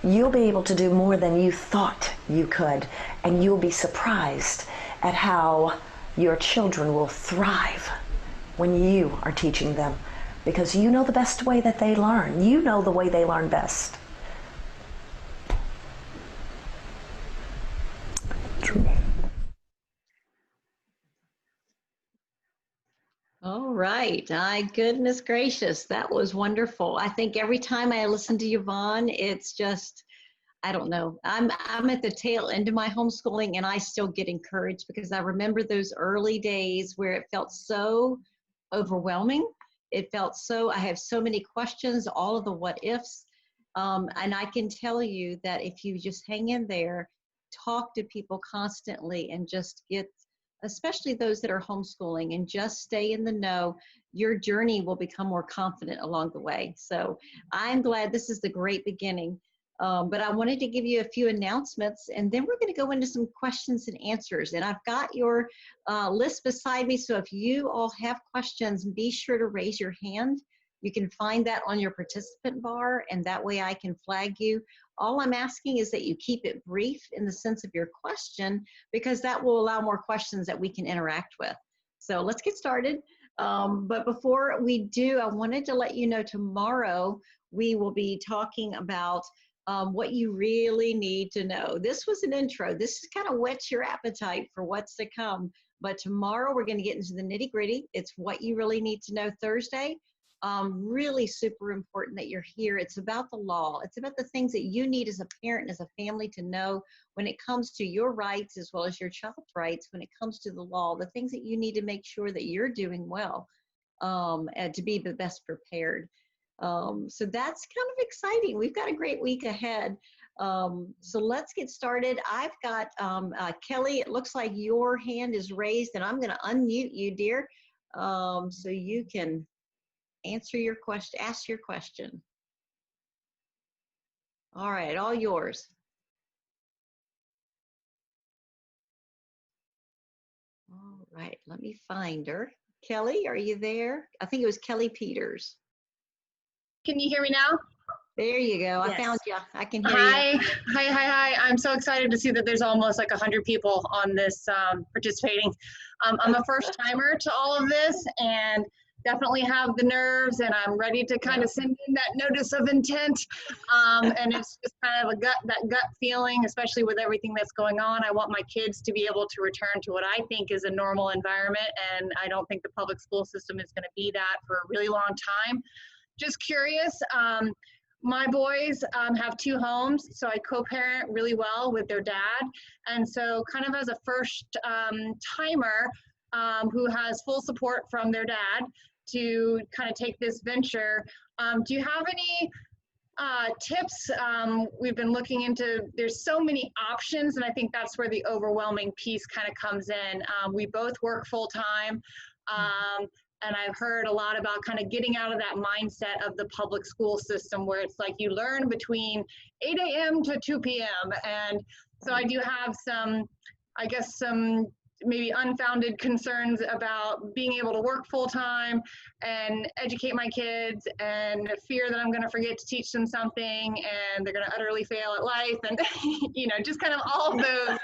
you'll be able to do more than you thought you could, and you'll be surprised at how your children will thrive when you are teaching them, because you know the best way that they learn. You know the way they learn best. True. All right. Goodness gracious. That was wonderful. I think every time I listen to Yvonne, it's just, I don't know. I'm at the tail end of my homeschooling and I still get encouraged because I remember those early days where it felt so overwhelming. It felt so, I have so many questions, all of the what ifs. And I can tell you that if you just hang in there, talk to people constantly and just get, especially those that are homeschooling, and just stay in the know, your journey will become more confident along the way. So I'm glad this is the great beginning. But I wanted to give you a few announcements, and then we're going to go into some questions and answers. And I've got your list beside me, so if you all have questions, be sure to raise your hand. You can find that on your participant bar, and that way I can flag you. All I'm asking is that you keep it brief in the sense of your question, because that will allow more questions that we can interact with. So let's get started. But before we do, I wanted to let you know tomorrow we will be talking about what you really need to know. This was an intro. This kind of whets your appetite for what's to come. But tomorrow we're going to get into the nitty gritty. It's what you really need to know Thursday. Really super important that you're here. It's about the law. It's about the things that you need as a parent, as a family to know when it comes to your rights as well as your child's rights, when it comes to the law, the things that you need to make sure that you're doing well. and to be the best prepared. So that's kind of exciting. We've got a great week ahead. So let's get started. I've got Kelly, it looks like your hand is raised, and I'm going to unmute you, dear, so you can answer your question, ask your question. All right, all yours. All right, let me find her. Kelly, are you there? I think it was Kelly Peters. Can you hear me now? There you go. Yes. I found you. I can hear you. Hi. I'm so excited to see that there's almost like 100 people on this participating. I'm a first timer to all of this and definitely have the nerves, and I'm ready to kind of send in that notice of intent. And it's just kind of that gut feeling, especially with everything that's going on. I want my kids to be able to return to what I think is a normal environment, and I don't think the public school system is going to be that for a really long time. Just curious, my boys have 2 homes, so I co-parent really well with their dad. And so kind of as a first timer who has full support from their dad to kind of take this venture, do you have any tips? We've been looking into, there's so many options, and I think that's where the overwhelming piece kind of comes in. We both work full-time. And I've heard a lot about kind of getting out of that mindset of the public school system where it's like you learn between 8 a.m. to 2 p.m. And so I do have some maybe unfounded concerns about being able to work full time and educate my kids, and fear that I'm going to forget to teach them something and they're going to utterly fail at life, and just kind of all of those,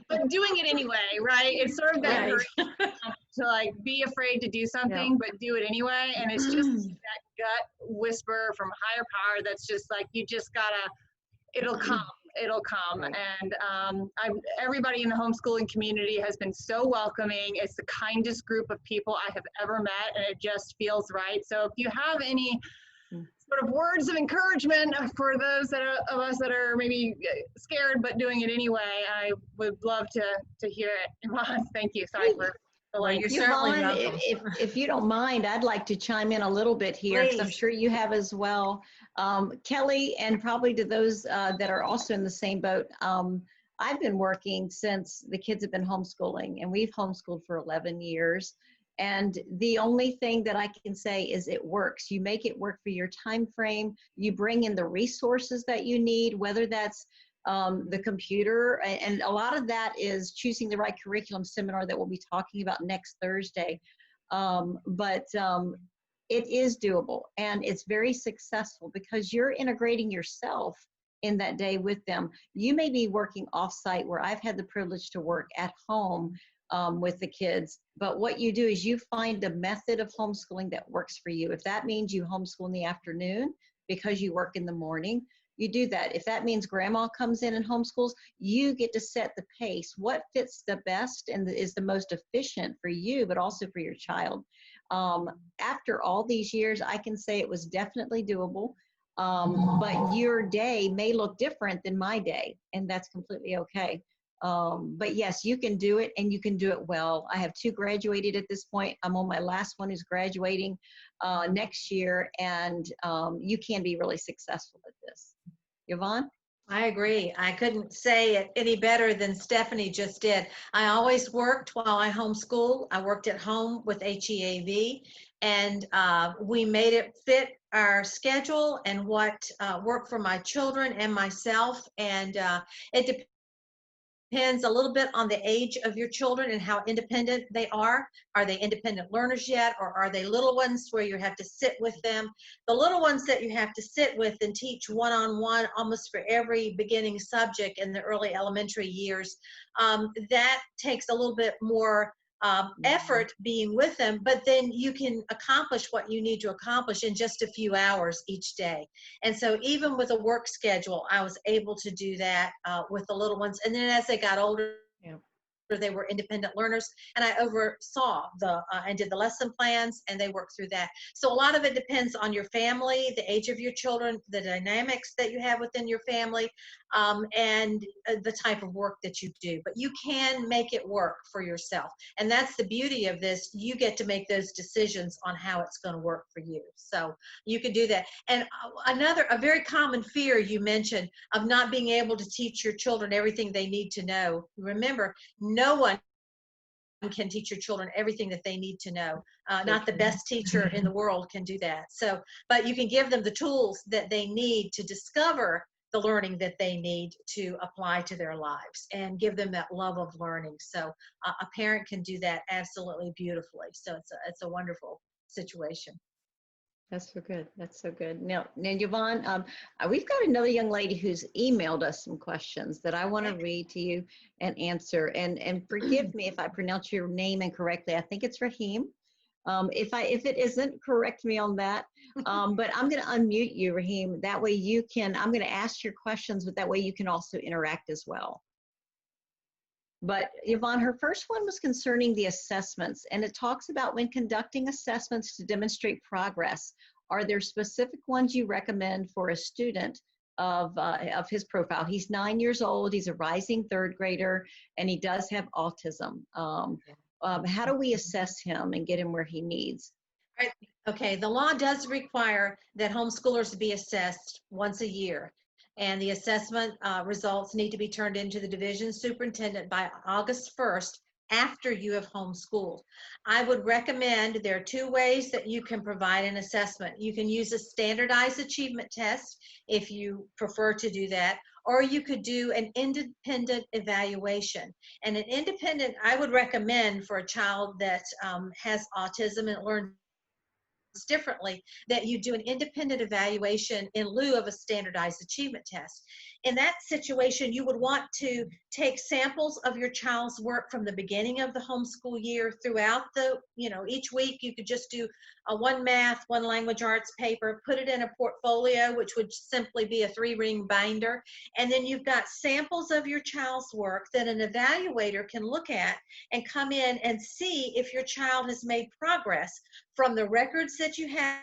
but doing it anyway, right? It's sort of that to like be afraid to do something, but do it anyway. And it's just that gut whisper from a higher power that's just like, you just gotta, it'll come. Right. And everybody in the homeschooling community has been so welcoming. It's the kindest group of people I have ever met, and it just feels right. So if you have any sort of words of encouragement for those of us that are maybe scared but doing it anyway, I would love to hear it. Yvonne, thank you. Sorry for the length. You're certainly welcome. If you don't mind, I'd like to chime in a little bit here, because I'm sure you have as well. Kelly, and probably to those that are also in the same boat, I've been working since the kids have been homeschooling, and we've homeschooled for 11 years. And the only thing that I can say is it works. You make it work for your time frame. You bring in the resources that you need, whether that's the computer, and a lot of that is choosing the right curriculum seminar that we'll be talking about next Thursday. But it is doable, and it's very successful because you're integrating yourself in that day with them. You may be working off-site, where I've had the privilege to work at home with the kids, but what you do is you find a method of homeschooling that works for you. If that means you homeschool in the afternoon because you work in the morning, you do that. If that means grandma comes in and homeschools, you get to set the pace. What fits the best and is the most efficient for you, but also for your child. After all these years, I can say it was definitely doable, but your day may look different than my day, and that's completely okay. But yes, you can do it, and you can do it well. I have 2 graduated at this point. I'm on my last one who's graduating next year, and you can be really successful at this. Yvonne? I agree. I couldn't say it any better than Stephanie just did. I always worked while I homeschooled. I worked at home with HEAV, and we made it fit our schedule and what worked for my children and myself. And it depends a little bit on the age of your children and how independent they are. Are they independent learners yet, or are they little ones where you have to sit with them? The little ones that you have to sit with and teach one-on-one almost for every beginning subject in the early elementary years, that takes a little bit more effort being with them, but then you can accomplish what you need to accomplish in just a few hours each day. And so even with a work schedule, I was able to do that with the little ones. And then as they got older, they were independent learners, and I oversaw and did the lesson plans, and they worked through that. So a lot of it depends on your family, the age of your children, the dynamics that you have within your family, and the type of work that you do. But you can make it work for yourself, and that's the beauty of this. You get to make those decisions on how it's going to work for you. So you can do that. And a very common fear you mentioned of not being able to teach your children everything they need to know. Remember, no one can teach your children everything that they need to know. Not the best teacher in the world can do that. So, but you can give them the tools that they need to discover the learning that they need to apply to their lives and give them that love of learning. So a parent can do that absolutely beautifully. So it's a wonderful situation. That's so good. That's so good. Now Yvonne, we've got another young lady who's emailed us some questions that I want to read to you and answer. And forgive me if I pronounce your name incorrectly. I think it's Rahim. If it isn't, correct me on that. But I'm going to unmute you, Rahim. That way you can. I'm going to ask your questions, but that way you can also interact as well. But Yvonne, her first one was concerning the assessments, and it talks about when conducting assessments to demonstrate progress, are there specific ones you recommend for a student of his profile? He's 9 years old, he's a rising third grader, and he does have autism. How do we assess him and get him where he needs? Right. Okay, the law does require that homeschoolers be assessed once a year. And the assessment results need to be turned into the division superintendent by August 1st after you have homeschooled. I would recommend, there are two ways that you can provide an assessment. You can use a standardized achievement test if you prefer to do that, or you could do an independent evaluation. And an independent, I would recommend for a child that has autism and learns differently, that you do an independent evaluation in lieu of a standardized achievement test. In that situation, you would want to take samples of your child's work from the beginning of the homeschool year throughout each week. You could just do one math, one language arts paper, put it in a portfolio, which would simply be a 3-ring binder. And then you've got samples of your child's work that an evaluator can look at and come in and see if your child has made progress from the records that you have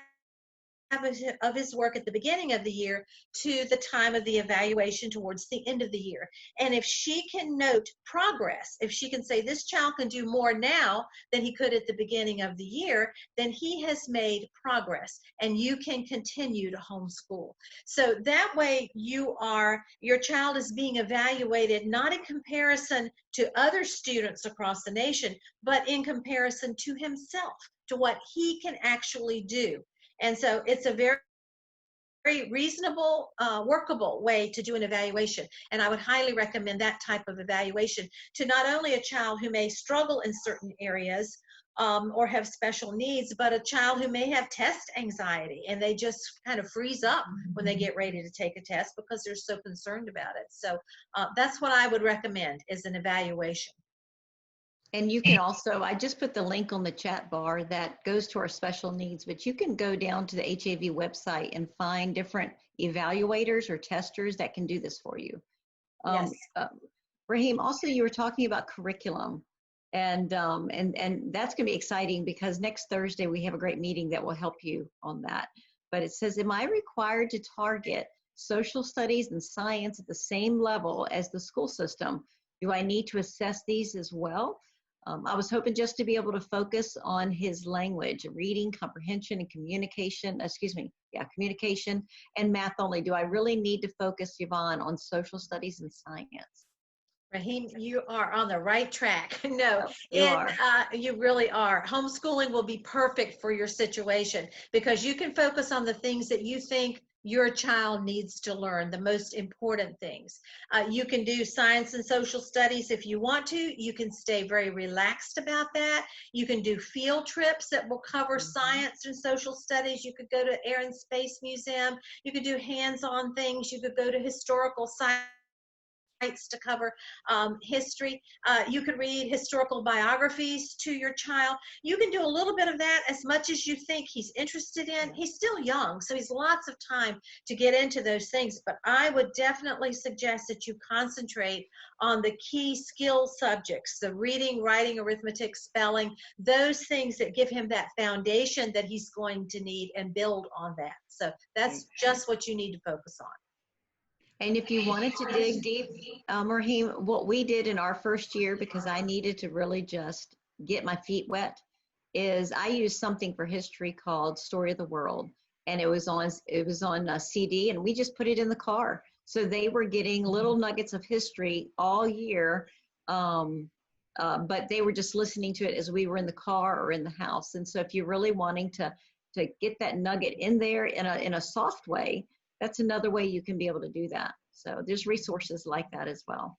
of his work at the beginning of the year to the time of the evaluation towards the end of the year. And if she can note progress, if she can say this child can do more now than he could at the beginning of the year, then he has made progress and you can continue to homeschool. So that way your child is being evaluated not in comparison to other students across the nation, but in comparison to himself, to what he can actually do. And so it's a very, very reasonable, workable way to do an evaluation. And I would highly recommend that type of evaluation to not only a child who may struggle in certain areas or have special needs, but a child who may have test anxiety and they just kind of freeze up when they get ready to take a test because they're so concerned about it. So that's what I would recommend, is an evaluation. And you can also, I just put the link on the chat bar that goes to our special needs, but you can go down to the HAV website and find different evaluators or testers that can do this for you. Yes. Rahim, also you were talking about curriculum, and that's going to be exciting because next Thursday we have a great meeting that will help you on that. But it says, am I required to target social studies and science at the same level as the school system? Do I need to assess these as well? I was hoping just to be able to focus on his language, reading, comprehension, and communication, communication and math only. Do I really need to focus, Yvonne, on social studies and science? Rahim, you are on the right track. No, Oh, you really are. Homeschooling will be perfect for your situation because you can focus on the things that you think your child needs to learn, the most important things. You can do science and social studies if you want to. You can stay very relaxed about that. You can do field trips that will cover science and social studies. You could go to Air and Space Museum. You could do hands-on things. You could go to historical sites to cover history. You could read historical biographies to your child. You can do a little bit of that as much as you think he's interested in. He's still young, so he's lots of time to get into those things. But I would definitely suggest that you concentrate on the key skill subjects, the reading, writing, arithmetic, spelling, those things that give him that foundation that he's going to need, and build on that. So that's just what you need to focus on. And if you wanted to dig deep, Raheem, what we did in our first year, because I needed to really just get my feet wet, is I used something for history called Story of the World, and it was on a CD, and we just put it in the car. So they were getting little nuggets of history all year, but they were just listening to it as we were in the car or in the house. And so if you're really wanting to get that nugget in there in a soft way, that's another way you can be able to do that. So there's resources like that as well.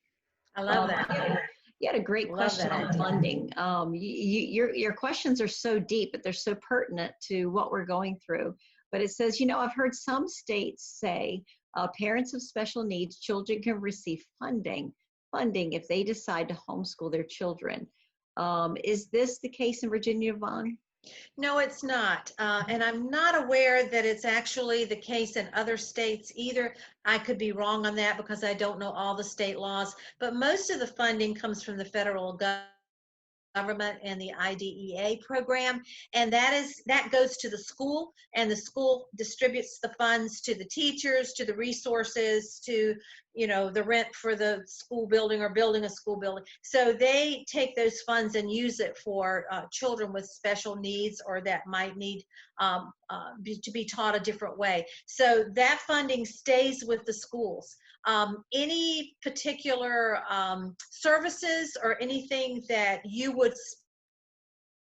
I love that. You had a great question on funding. Your questions are so deep, but they're so pertinent to what we're going through. But it says, I've heard some states say parents of special needs children can receive funding if they decide to homeschool their children. Is this the case in Virginia, Vaughn? No, it's not. And I'm not aware that it's actually the case in other states either. I could be wrong on that because I don't know all the state laws, but most of the funding comes from the federal government and the IDEA program, and that goes to the school, and the school distributes the funds to the teachers, to the resources, to the rent for the school building or building a school building. So they take those funds and use it for children with special needs or that might need to be taught a different way. So that funding stays with the schools. Any particular services or anything that you would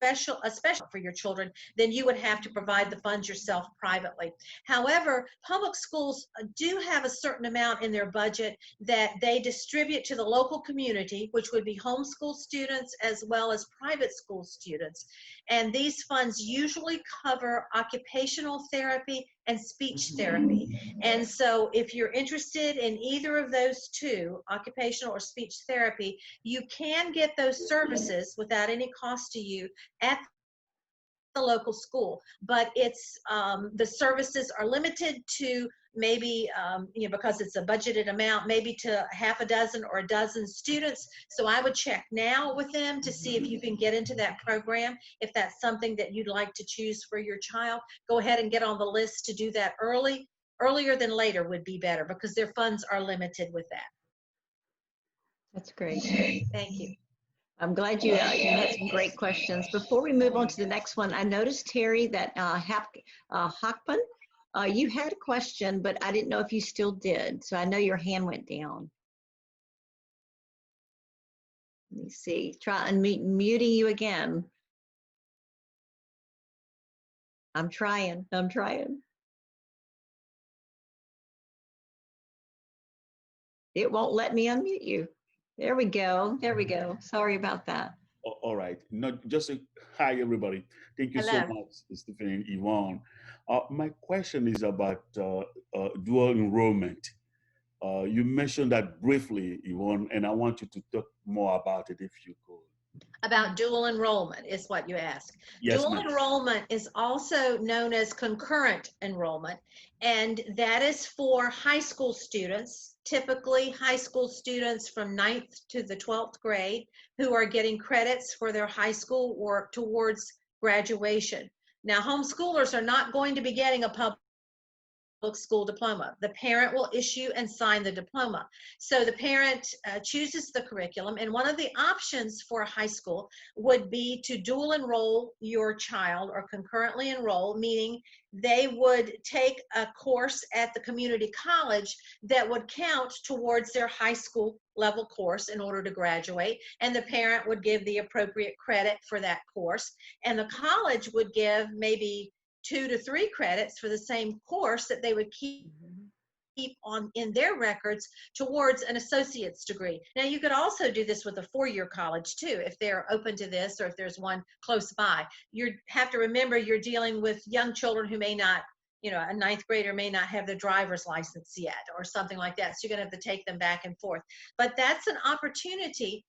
special for your children, then you would have to provide the funds yourself privately. However, public schools do have a certain amount in their budget that they distribute to the local community, which would be homeschool students as well as private school students. And these funds usually cover occupational therapy and speech therapy. And so if you're interested in either of those two, occupational or speech therapy, you can get those services without any cost to you at the local school. But it's the services are limited to maybe because it's a budgeted amount, maybe to half a dozen or a dozen students. So I would check now with them to see if you can get into that program. If that's something that you'd like to choose for your child, go ahead and get on the list to do that earlier than later would be better, because their funds are limited with that. That's great. Thank you. I'm glad you had some great questions. Before we move on to the next one, I noticed, Terry, that Hockman, you had a question, but I didn't know if you still did. So I know your hand went down. Let me see. Try muting you again. I'm trying. It won't let me unmute you. There we go. Sorry about that. All right. Just hi, everybody. Thank you so much, Stephanie and Yvonne. My question is about dual enrollment. You mentioned that briefly, Yvonne, and I want you to talk more about it if you could. About dual enrollment is what you ask. Yes, dual enrollment is also known as concurrent enrollment, and that is for high school students, typically high school students from 9th to the 12th grade who are getting credits for their high school work towards graduation. Now, homeschoolers are not going to be getting a public school diploma. The parent will issue and sign the diploma. So the parent chooses the curriculum, and one of the options for high school would be to dual enroll your child or concurrently enroll, meaning they would take a course at the community college that would count towards their high school level course in order to graduate, and the parent would give the appropriate credit for that course, and the college would give maybe 2 to 3 credits for the same course that they would keep on in their records towards an associate's degree. Now, you could also do this with a 4-year college too, if they're open to this, or if there's one close by. You have to remember you're dealing with young children who may not you know, a ninth grader may not have their driver's license yet or something like that. So you're going to have to take them back and forth. But that's an opportunity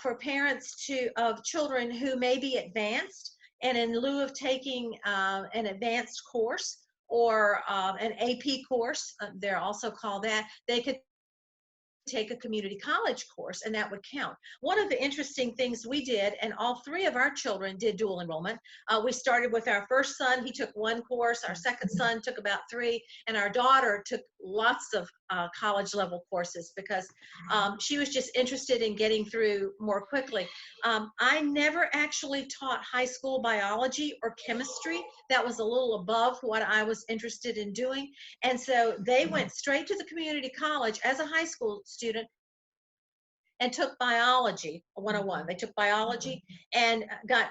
for parents of children who may be advanced, and in lieu of taking an advanced course or an AP course, they're also called that, they could take a community college course, and that would count. One of the interesting things we did, and all three of our children did dual enrollment. We started with our first son. He took one course. Our second son took about 3, and our daughter took lots of college level courses because she was just interested in getting through more quickly. I never actually taught high school biology or chemistry. That was a little above what I was interested in doing. And so they went straight to the community college as a high school student and took biology 101. They took biology and got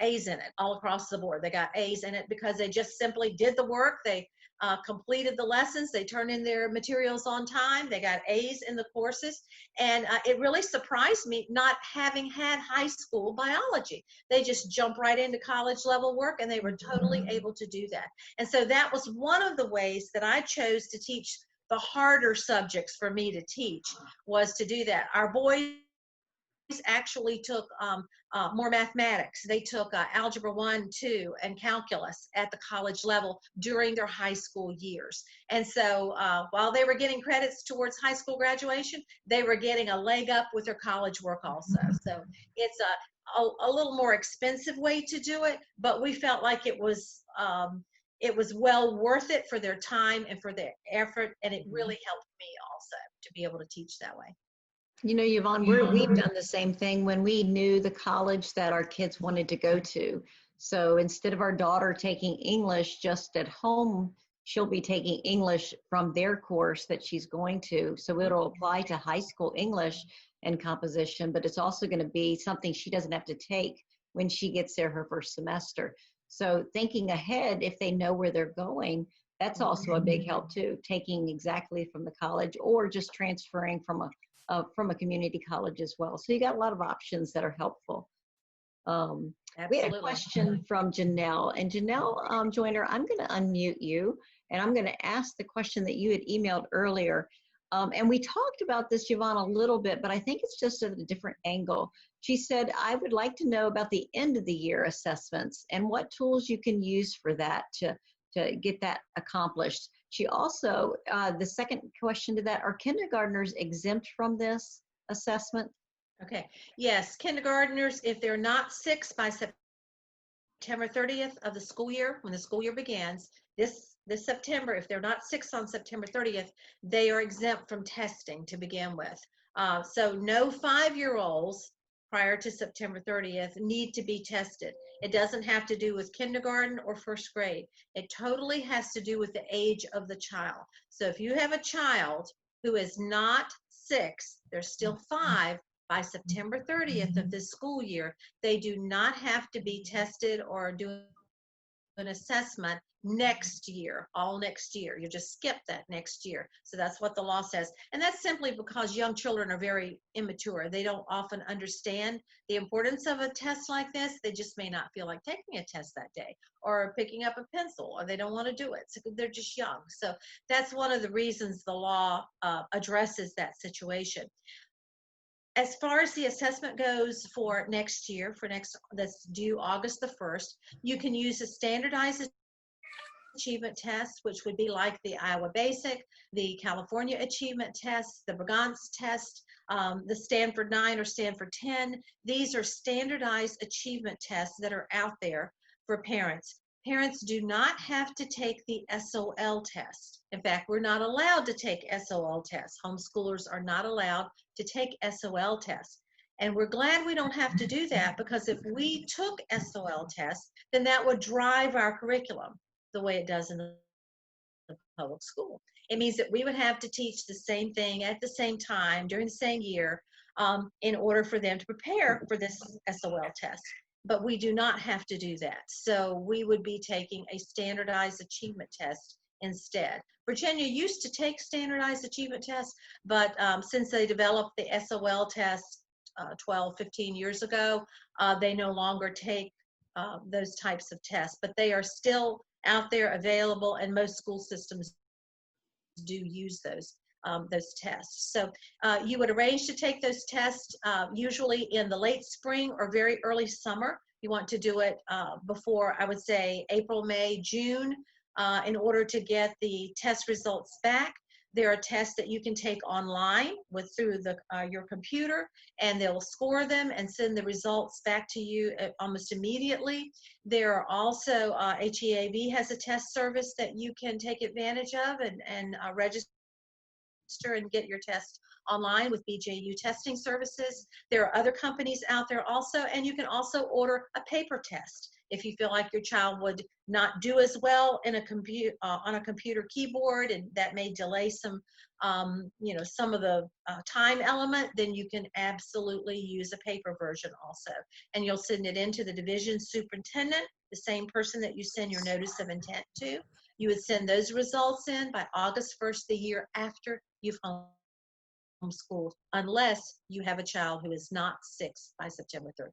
A's in it all across the board. They got A's in it because they just simply did the work. They completed the lessons. They turned in their materials on time. They got A's in the courses. And it really surprised me not having had high school biology. They just jumped right into college level work, and they were totally able to do that. And so that was one of the ways that I chose to teach the harder subjects for me to teach, was to do that. Our boys actually took more mathematics. They took algebra 1, 2, and calculus at the college level during their high school years. And so while they were getting credits towards high school graduation, they were getting a leg up with their college work also. So it's a little more expensive way to do it, but we felt like it was well worth it for their time and for their effort, and it really helped me also to be able to teach that way. You know, Yvonne, we've done the same thing when we knew the college that our kids wanted to go to. So instead of our daughter taking English just at home, she'll be taking English from their course that she's going to. So it'll apply to high school English and composition, but it's also going to be something she doesn't have to take when she gets there her first semester. So thinking ahead, if they know where they're going, that's also a big help too, taking exactly from the college or just transferring from a community college as well. So you got a lot of options that are helpful. We had a question from Janelle, and Janelle Joyner, I'm going to unmute you, and I'm going to ask the question that you had emailed earlier. And we talked about this, Yvonne, a little bit, but I think it's just at a different angle. She said, I would like to know about the end of the year assessments and what tools you can use for that to get that accomplished. She also, the second question to that, are kindergartners exempt from this assessment? Okay, yes, kindergartners, if they're not 6 by September 30th of the school year, when the school year begins, this September, if they're not 6 on September 30th, they are exempt from testing to begin with. So no 5-year-olds prior to September 30th need to be tested. It doesn't have to do with kindergarten or first grade. It totally has to do with the age of the child. So if you have a child who is not 6, they're still 5 by September 30th of this school year, they do not have to be tested or do an assessment next year, all next year. You just skip that next year. So that's what the law says. And that's simply because young children are very immature. They don't often understand the importance of a test like this. They just may not feel like taking a test that day or picking up a pencil, or they don't want to do it. So they're just young. So that's one of the reasons the law addresses that situation. As far as the assessment goes for next year, that's due August the 1st, you can use a standardized achievement test, which would be like the Iowa Basic, the California Achievement Test, the Brigance Test, the Stanford 9 or Stanford 10. These are standardized achievement tests that are out there for parents. Parents do not have to take the SOL test. In fact, we're not allowed to take SOL tests. Homeschoolers are not allowed to take SOL tests. And we're glad we don't have to do that, because if we took SOL tests, then that would drive our curriculum the way it does in the public school. It means that we would have to teach the same thing at the same time during the same year in order for them to prepare for this SOL test. But we do not have to do that. So we would be taking a standardized achievement test instead. Virginia used to take standardized achievement tests, but since they developed the SOL test 12, 15 years ago, they no longer take those types of tests, but they are still out there available, and most school systems do use those tests. So you would arrange to take those tests usually in the late spring or very early summer. You want to do it before, I would say, April, May, June, in order to get the test results back. There are tests that you can take online through your computer, and they'll score them and send the results back to you almost immediately. There are also, HEAV has a test service that you can take advantage of and register and get your test online with BJU testing services. There are other companies out there also, and you can also order a paper test if you feel like your child would not do as well in on a computer keyboard, and that may delay some, some of the time element. Then you can absolutely use a paper version also, and you'll send it in to the division superintendent, the same person that you send your notice of intent to. You would send those results in by August 1st, the year after you've homeschooled, unless you have a child who is not 6 by September 30th.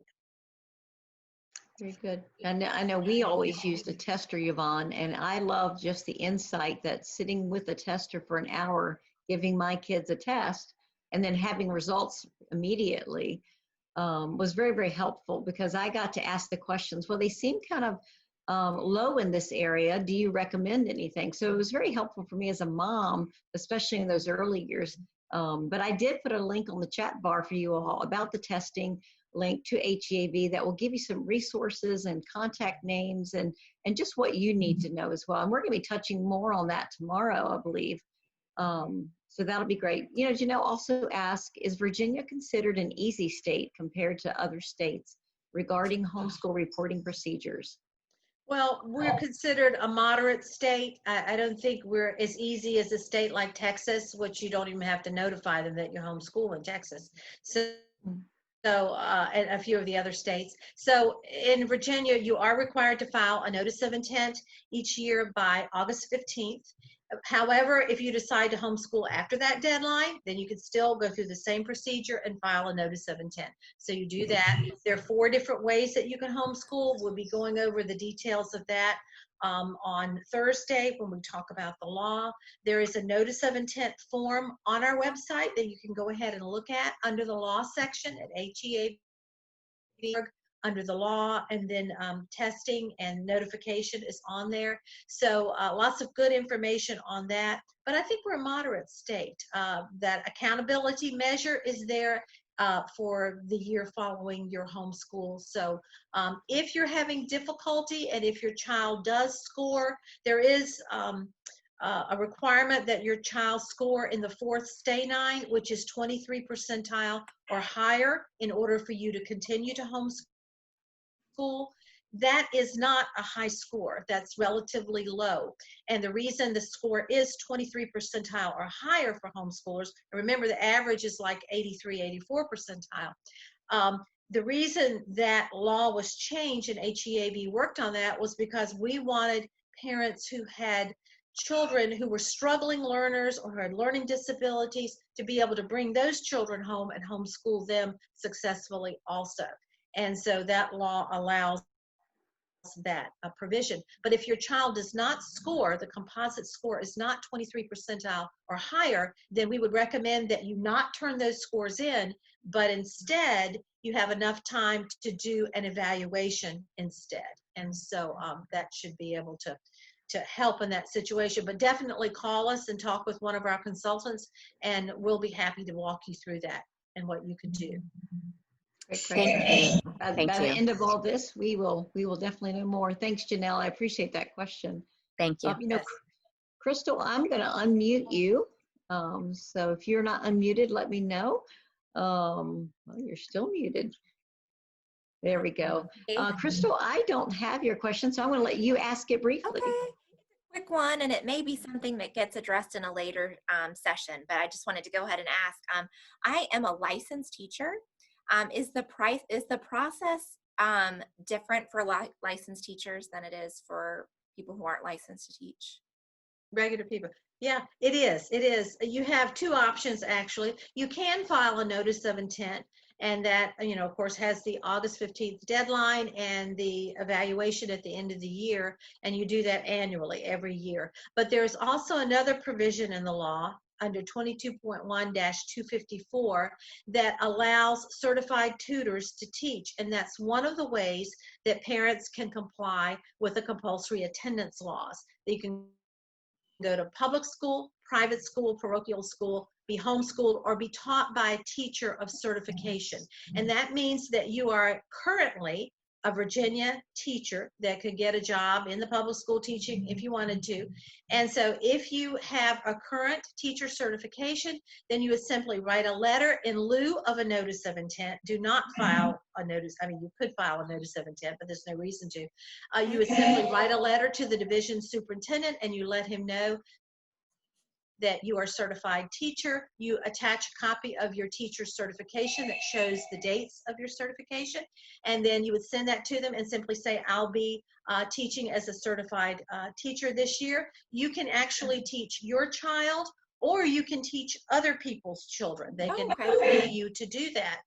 Very good. I know we always used a tester, Yvonne, and I love just the insight that sitting with a tester for an hour, giving my kids a test, and then having results immediately was very, very helpful, because I got to ask the questions. Well, they seem kind of low in this area. Do you recommend anything? So it was very helpful for me as a mom, especially in those early years. But I did put a link on the chat bar for you all about the testing, link to HEAV, that will give you some resources and contact names and just what you need to know as well. And we're going to be touching more on that tomorrow, I believe. So that'll be great. Janelle also asked, is Virginia considered an easy state compared to other states regarding homeschool reporting procedures? Well, we're considered a moderate state. I don't think we're as easy as a state like Texas, which you don't even have to notify them that you're homeschooling in Texas. And a few of the other states. So in Virginia, you are required to file a notice of intent each year by August 15th. However, if you decide to homeschool after that deadline, then you can still go through the same procedure and file a notice of intent. So you do that. There are 4 different ways that you can homeschool. We'll be going over the details of that on Thursday when we talk about the law. There is a notice of intent form on our website that you can go ahead and look at under the law section at HEAV under the law, and then testing and notification is on there. So lots of good information on that. But I think we're a moderate state. That accountability measure is there for the year following your homeschool. So if you're having difficulty and if your child does score, there is a requirement that your child score in the 4th STAY-9, which is 23 percentile or higher, in order for you to continue to homeschool. That is not a high score. That's relatively low. And the reason the score is 23 percentile or higher for homeschoolers, and remember the average is like 83, 84 percentile. The reason that law was changed and HEAV worked on that was because we wanted parents who had children who were struggling learners or who had learning disabilities to be able to bring those children home and homeschool them successfully also. And so that law allows that provision. But if your child does not score, the composite score is not 23 percentile or higher, then we would recommend that you not turn those scores in, but instead you have enough time to do an evaluation instead. And so that should be able to help in that situation. But definitely call us and talk with one of our consultants, and we'll be happy to walk you through that and what you can do. Great. Thank you. By Thank the you. end of all this, we will definitely know more. Thanks, Janelle. I appreciate that question. Thank you. Crystal, I'm going to unmute you. So if you're not unmuted, let me know. Well, you're still muted. There we go. Crystal, I don't have your question, so I'm going to let you ask it briefly. Okay. Quick one, and it may be something that gets addressed in a later session, but I just wanted to go ahead and ask. I am a licensed teacher. Is the process different for licensed teachers than it is for people who aren't licensed to teach? Regular people. Yeah, it is. It is. You have 2 options, actually. You can file a notice of intent, And that, of course, has the August 15th deadline and the evaluation at the end of the year. And you do that annually every year. But there's also another provision in the law under 22.1-254 that allows certified tutors to teach. And that's one of the ways that parents can comply with the compulsory attendance laws. They can go to public school, private school, parochial school, be homeschooled, or be taught by a teacher of certification. And that means that you are currently a Virginia teacher that could get a job in the public school teaching if you wanted to. And so if you have a current teacher certification, then you would simply write a letter in lieu of a notice of intent. Do not file a notice. I mean, you could file a notice of intent, but there's no reason to. You would simply write a letter to the division superintendent and you let him know that you are a certified teacher. You attach a copy of your teacher's certification that shows the dates of your certification, and then you would send that to them and simply say, I'll be teaching as a certified teacher this year. You can actually teach your child, or you can teach other people's children. They can pay you to do that.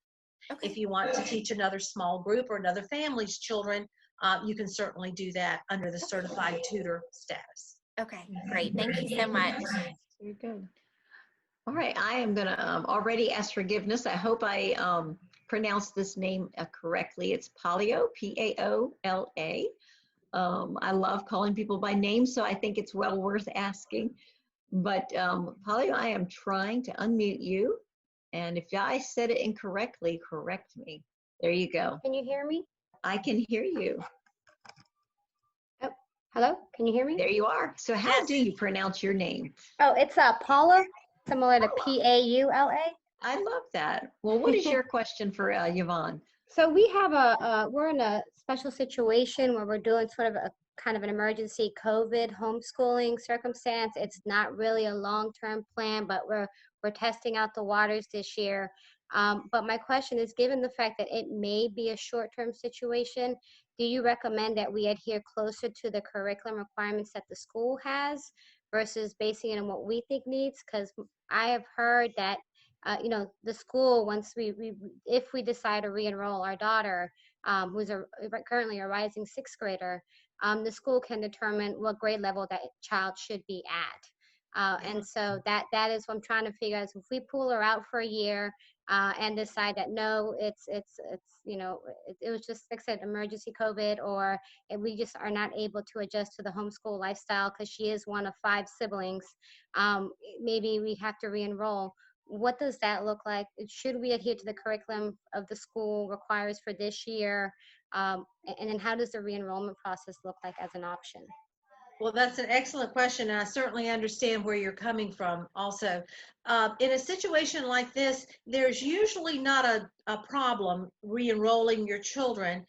If you want to teach another small group or another family's children, you can certainly do that under the certified tutor status. Okay, great. Thank you so much. Very good. All right, I am going to already ask forgiveness. I hope I pronounced this name correctly. It's Paola, P-A-O-L-A. I love calling people by name, so I think it's well worth asking. But Paola, I am trying to unmute you. And if I said it incorrectly, correct me. There you go. Can you hear me? I can hear you. Oh, hello? Can you hear me? There you are. So how do you pronounce your name? Oh, it's Paula, similar to P-A-U-L-A. I love that. Well, what is your question for Yvonne? So we have we're in a special situation where we're doing sort of a kind of an emergency COVID homeschooling circumstance. It's not really a long-term plan, but we're testing out the waters this year. But my question is, given the fact that it may be a short-term situation, do you recommend that we adhere closer to the curriculum requirements that the school has versus basing it on what we think needs? Because I have heard that the school, once if we decide to re-enroll our daughter, who's currently a rising sixth grader, the school can determine what grade level that child should be at. And so that is what I'm trying to figure out. So if we pull her out for a year and decide that no, it was just, like I said, emergency COVID, or we just are not able to adjust to the homeschool lifestyle because she is one of 5 siblings, maybe we have to re-enroll. What does that look like? Should we adhere to the curriculum of the school requires for this year? And then how does the re-enrollment process look like as an option? Well, that's an excellent question, and I certainly understand where you're coming from also. In a situation like this, there's usually not a problem re-enrolling your children.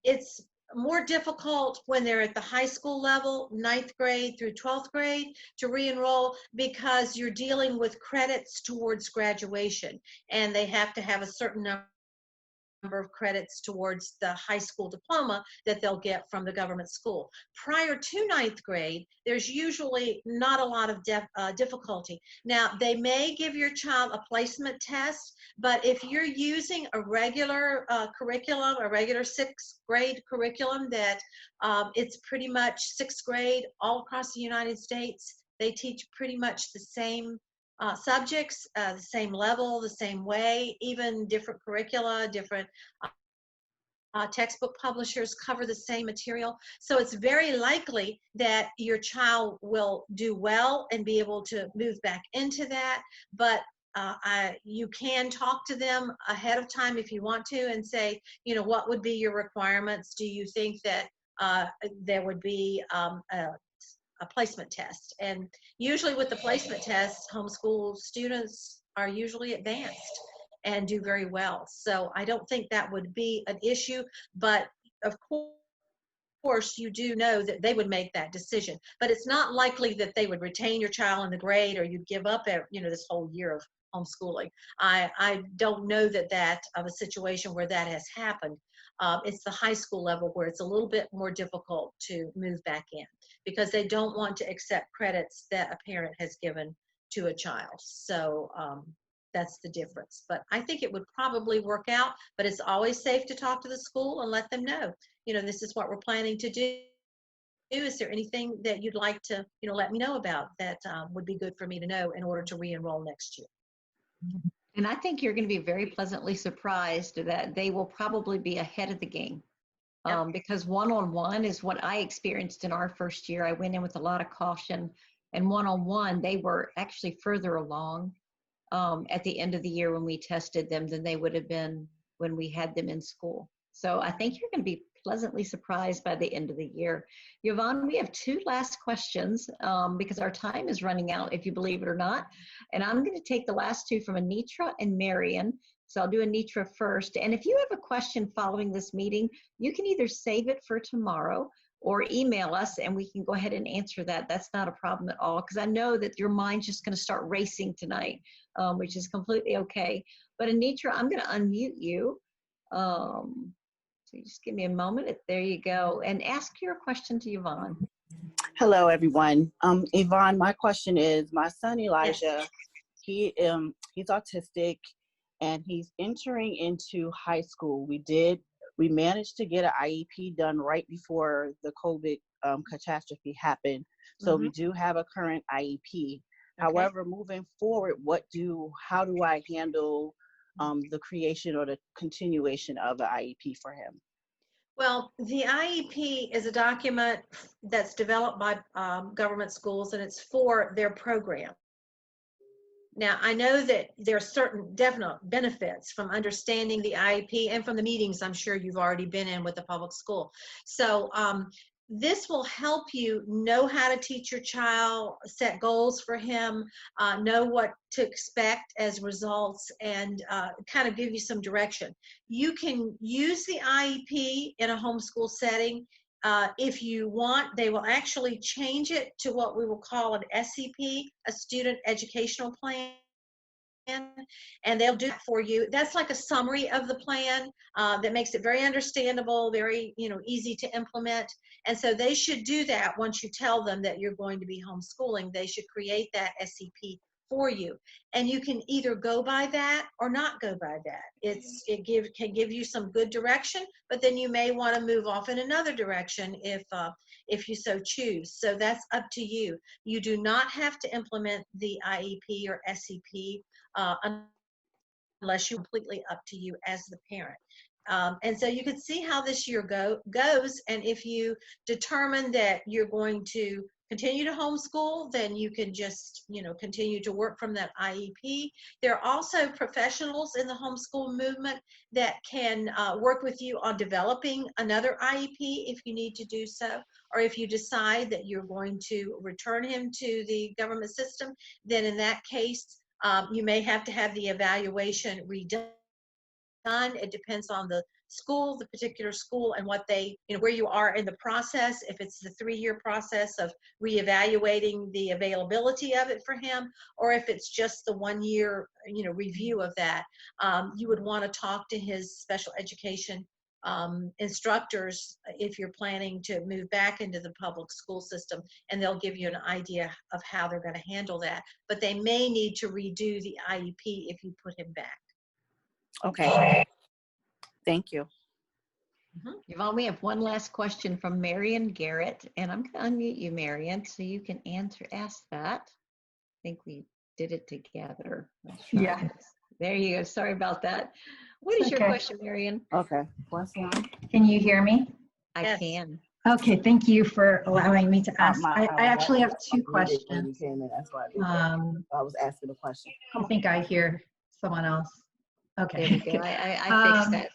It's more difficult when they're at the high school level, 9th grade through 12th grade, to re-enroll because you're dealing with credits towards graduation, and they have to have a certain number of credits towards the high school diploma that they'll get from the government school. Prior to 9th grade, there's usually not a lot of difficulty. Now, they may give your child a placement test, but if you're using a regular curriculum, a regular 6th grade curriculum that it's pretty much 6th grade all across the United States, they teach pretty much the same subjects, the same level, the same way, even different curricula, different textbook publishers cover the same material. So it's very likely that your child will do well and be able to move back into that. But you can talk to them ahead of time if you want to and say, what would be your requirements? Do you think that there would be a placement test? And usually with the placement test, homeschool students are usually advanced and do very well. So I don't think that would be an issue, but of course you do know that they would make that decision. But it's not likely that they would retain your child in the grade or you'd give up this whole year of homeschooling. I don't know that of a situation where that has happened. It's the high school level where it's a little bit more difficult to move back in because they don't want to accept credits that a parent has given to a child. So That's the difference. But I think it would probably work out, but it's always safe to talk to the school and let them know, this is what we're planning to do. Is there anything that you'd like to, let me know about that would be good for me to know in order to re-enroll next year? And I think you're going to be very pleasantly surprised that they will probably be ahead of the game. Because one-on-one is what I experienced in our first year. I went in with a lot of caution, and one-on-one, they were actually further along at the end of the year when we tested them than they would have been when we had them in school. So I think you're going to be pleasantly surprised by the end of the year. Yvonne, we have two last questions because our time is running out, if you believe it or not. And I'm going to take the last two from Anitra and Marion. So I'll do Anitra first. And if you have a question following this meeting, you can either save it for tomorrow or email us and we can go ahead and answer that. That's not a problem at all, because I know that your mind's just going to start racing tonight, which is completely okay. But Anitra, I'm going to unmute you. So just give me a moment. There you go. And ask your question to Yvonne. Hello, everyone. Yvonne, my question is, my son Elijah, he's autistic and he's entering into high school. We managed to get an IEP done right before the COVID catastrophe happened. So we do have a current IEP. However, moving forward, how do I handle the creation or the continuation of an IEP for him? Well, the IEP is a document that's developed by government schools, and it's for their program. Now, I know that there are certain definite benefits from understanding the IEP and from the meetings I'm sure you've already been in with the public school. So this will help you know how to teach your child, set goals for him, know what to expect as results, and kind of give you some direction. You can use the IEP in a homeschool setting. If you want, they will actually change it to what we will call an SEP, a student educational plan. And they'll do that for you. That's like a summary of the plan that makes it very understandable, very easy to implement. And so they should do that once you tell them that you're going to be homeschooling. They should create that SEP for you. And you can either go by that or not go by that. It can give you some good direction, but then you may want to move off in another direction if you so choose. So that's up to you. You do not have to implement the IEP or SEP unless you're completely up to you as the parent. And so you can see how this year goes. And if you determine that you're going to continue to homeschool, then you can just, continue to work from that IEP. There are also professionals in the homeschool movement that can work with you on developing another IEP if you need to do so, or if you decide that you're going to return him to the government system, then in that case, you may have to have the evaluation redone. It depends on the school, the particular school, and what where you are in the process. If it's the 3-year process of reevaluating the availability of it for him, or if it's just the 1-year, review of that, you would want to talk to his special education instructors if you're planning to move back into the public school system, and they'll give you an idea of how they're going to handle that. But they may need to redo the IEP if you put him back. Okay. Thank you. Yvonne, we have one last question from Marion Garrett, and I'm going to unmute you, Marion, so you can ask that. I think we did it together. Yeah. There you go. Sorry about that. What is your question, Marion? Okay. Can you hear me? I can. Okay, thank you for allowing me to ask. I actually have two questions. That's why I was asking a question. I think I hear someone else. Okay. There we go. I fixed that.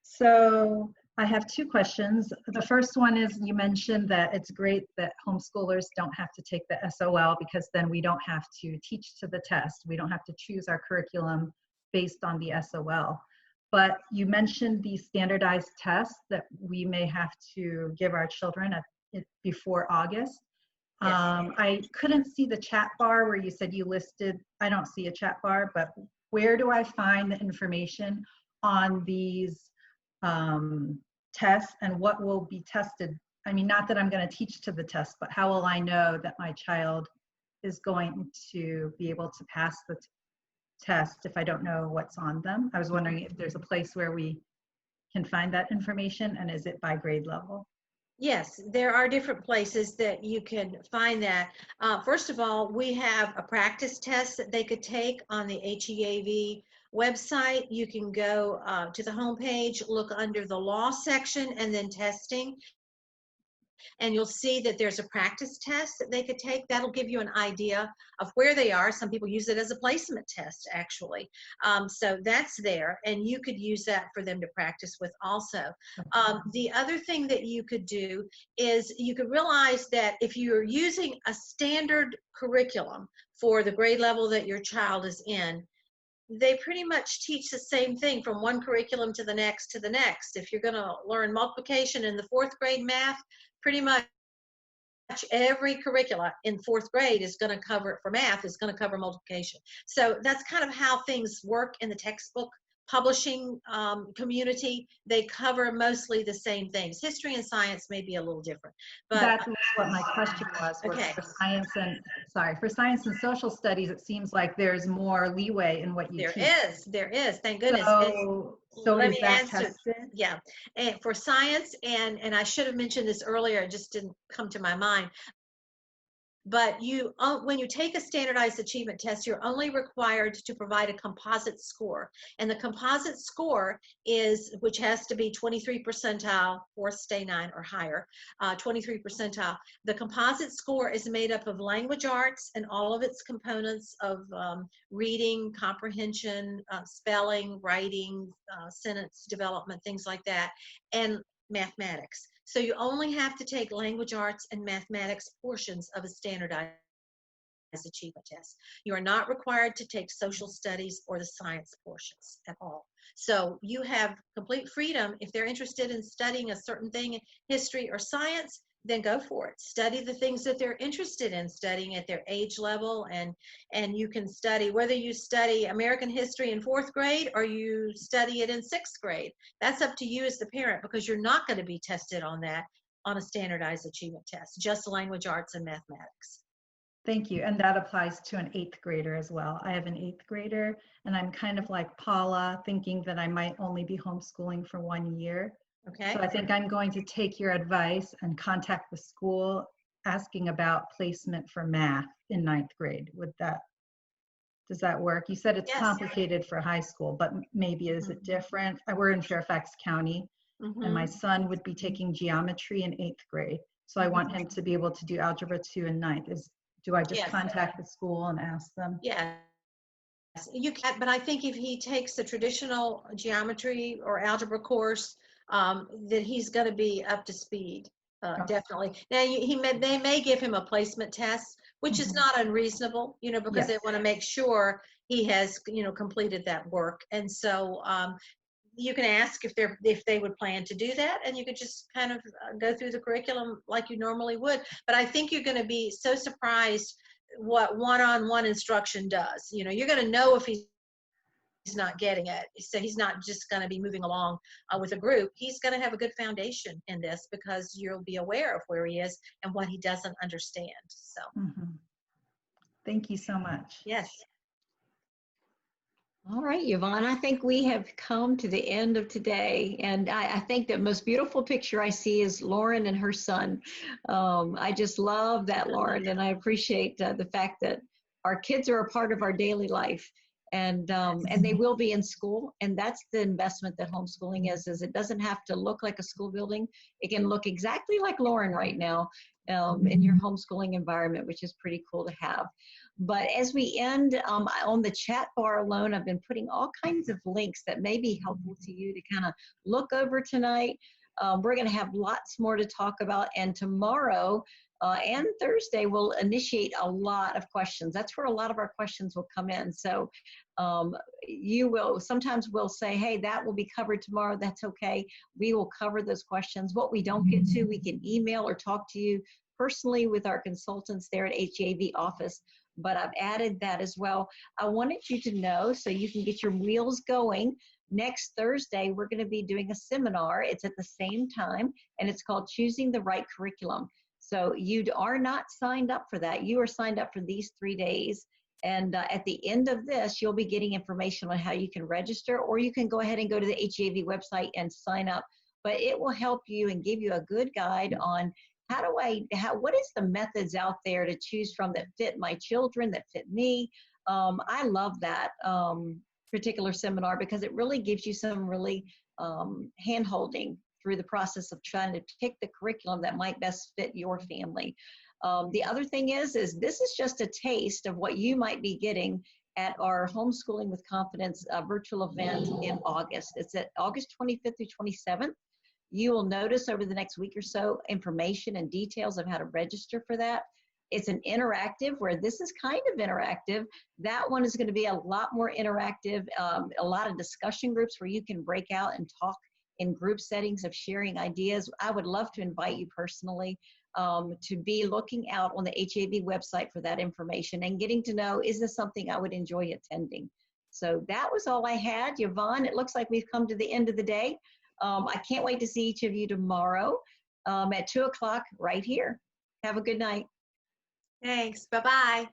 So I have two questions. The first one is, you mentioned that it's great that homeschoolers don't have to take the SOL because then we don't have to teach to the test. We don't have to choose our curriculum based on the SOL. But you mentioned the standardized tests that we may have to give our children before August. Yes. I couldn't see the chat bar where you said you listed, I don't see a chat bar, but where do I find the information on these tests and what will be tested? I mean, not that I'm going to teach to the test, but how will I know that my child is going to be able to pass the test if I don't know what's on them. I was wondering if there's a place where we can find that information, and is it by grade level? Yes, there are different places that you can find that. First of all, we have a practice test that they could take on the HEAV website. You can go to the homepage, look under the law section, and then testing. And you'll see that there's a practice test that they could take. That'll give you an idea of where they are. Some people use it as a placement test, actually. So that's there, and you could use that for them to practice with also. The other thing that you could do is you could realize that if you're using a standard curriculum for the grade level that your child is in, they pretty much teach the same thing from one curriculum to the next to the next. If you're going to learn multiplication in the 4th grade math, pretty much every curricula in 4th grade is going to cover, for math, is going to cover multiplication. So that's kind of how things work in the textbook publishing community. They cover mostly the same things. History and science may be a little different. But that's what my question was okay. For science and social studies, it seems like there's more leeway in what you teach. There is, thank goodness. So let is me that answer. tested? Yeah, and for science, and I should have mentioned this earlier, it just didn't come to my mind. But you, when you take a standardized achievement test, you're only required to provide a composite score. And the composite score is, which has to be 23 percentile, 4th stay 9 or higher, 23 percentile. The composite score is made up of language arts and all of its components of reading, comprehension, spelling, writing, sentence development, things like that, and mathematics. So you only have to take language arts and mathematics portions of a standardized achievement test. You are not required to take social studies or the science portions at all. So you have complete freedom. If they're interested in studying a certain thing in history or science, then go for it. Study the things that they're interested in studying at their age level, and you can study, whether you study American history in 4th grade or you study it in 6th grade. That's up to you as the parent, because you're not going to be tested on that on a standardized achievement test, just language arts and mathematics. Thank you. And that applies to an 8th grader as well. I have an 8th grader, and I'm kind of like Paula, thinking that I might only be homeschooling for 1 year. Okay. So I think I'm going to take your advice and contact the school asking about placement for math in 9th grade. Does that work? You said it's complicated for high school, but maybe is it different? We're in Fairfax County, and my son would be taking geometry in 8th grade. So I want him to be able to do algebra 2 in 9th. Do I just contact the school and ask them? Yeah. You can, but I think if he takes the traditional geometry or algebra course, that he's going to be up to speed, definitely. Now, they may give him a placement test, which is not unreasonable, because they want to make sure he has, completed that work. And so you can ask if they would plan to do that, and you could just kind of go through the curriculum like you normally would. But I think you're going to be so surprised what one-on-one instruction does. You're going to know if he's not getting it. So he's not just going to be moving along with a group. He's going to have a good foundation in this, because you'll be aware of where he is and what he doesn't understand. So Thank you so much. Yes. All right, Yvonne, I think we have come to the end of today. And I think the most beautiful picture I see is Lauren and her son. I just love that, Lauren, and I appreciate the fact that our kids are a part of our daily life. And they will be in school, and that's the investment that homeschooling is it doesn't have to look like a school building. It can look exactly like Lauren right now in your homeschooling environment, which is pretty cool to have. But as we end, on the chat bar alone, I've been putting all kinds of links that may be helpful to you to kind of look over tonight. We're going to have lots more to talk about, and tomorrow and Thursday we'll initiate a lot of questions. That's where a lot of our questions will come in. So sometimes we'll say, hey, that will be covered tomorrow. That's okay. We will cover those questions. What we don't get to, we can email or talk to you personally with our consultants there at HEAV office. But I've added that as well. I wanted you to know, so you can get your wheels going. Next Thursday, we're going to be doing a seminar. It's at the same time, and it's called Choosing the Right Curriculum. So you are not signed up for that. You are signed up for these 3 days, And at the end of this, you'll be getting information on how you can register, or you can go ahead and go to the HEAV website and sign up. But it will help you and give you a good guide on what is the methods out there to choose from that fit my children, that fit me. I love that particular seminar because it really gives you some really hand-holding through the process of trying to pick the curriculum that might best fit your family. The other thing is this is just a taste of what you might be getting at our Homeschooling with Confidence virtual event in August. It's at August 25th through 27th. You will notice over the next week or so information and details of how to register for that. It's an interactive, where this is kind of interactive. That one is going to be a lot more interactive, a lot of discussion groups where you can break out and talk in group settings of sharing ideas. I would love to invite you personally to be looking out on the HEAV website for that information and getting to know, is this something I would enjoy attending? So that was all I had. Yvonne, it looks like we've come to the end of the day. I can't wait to see each of you tomorrow at 2 o'clock right here. Have a good night. Thanks. Bye-bye.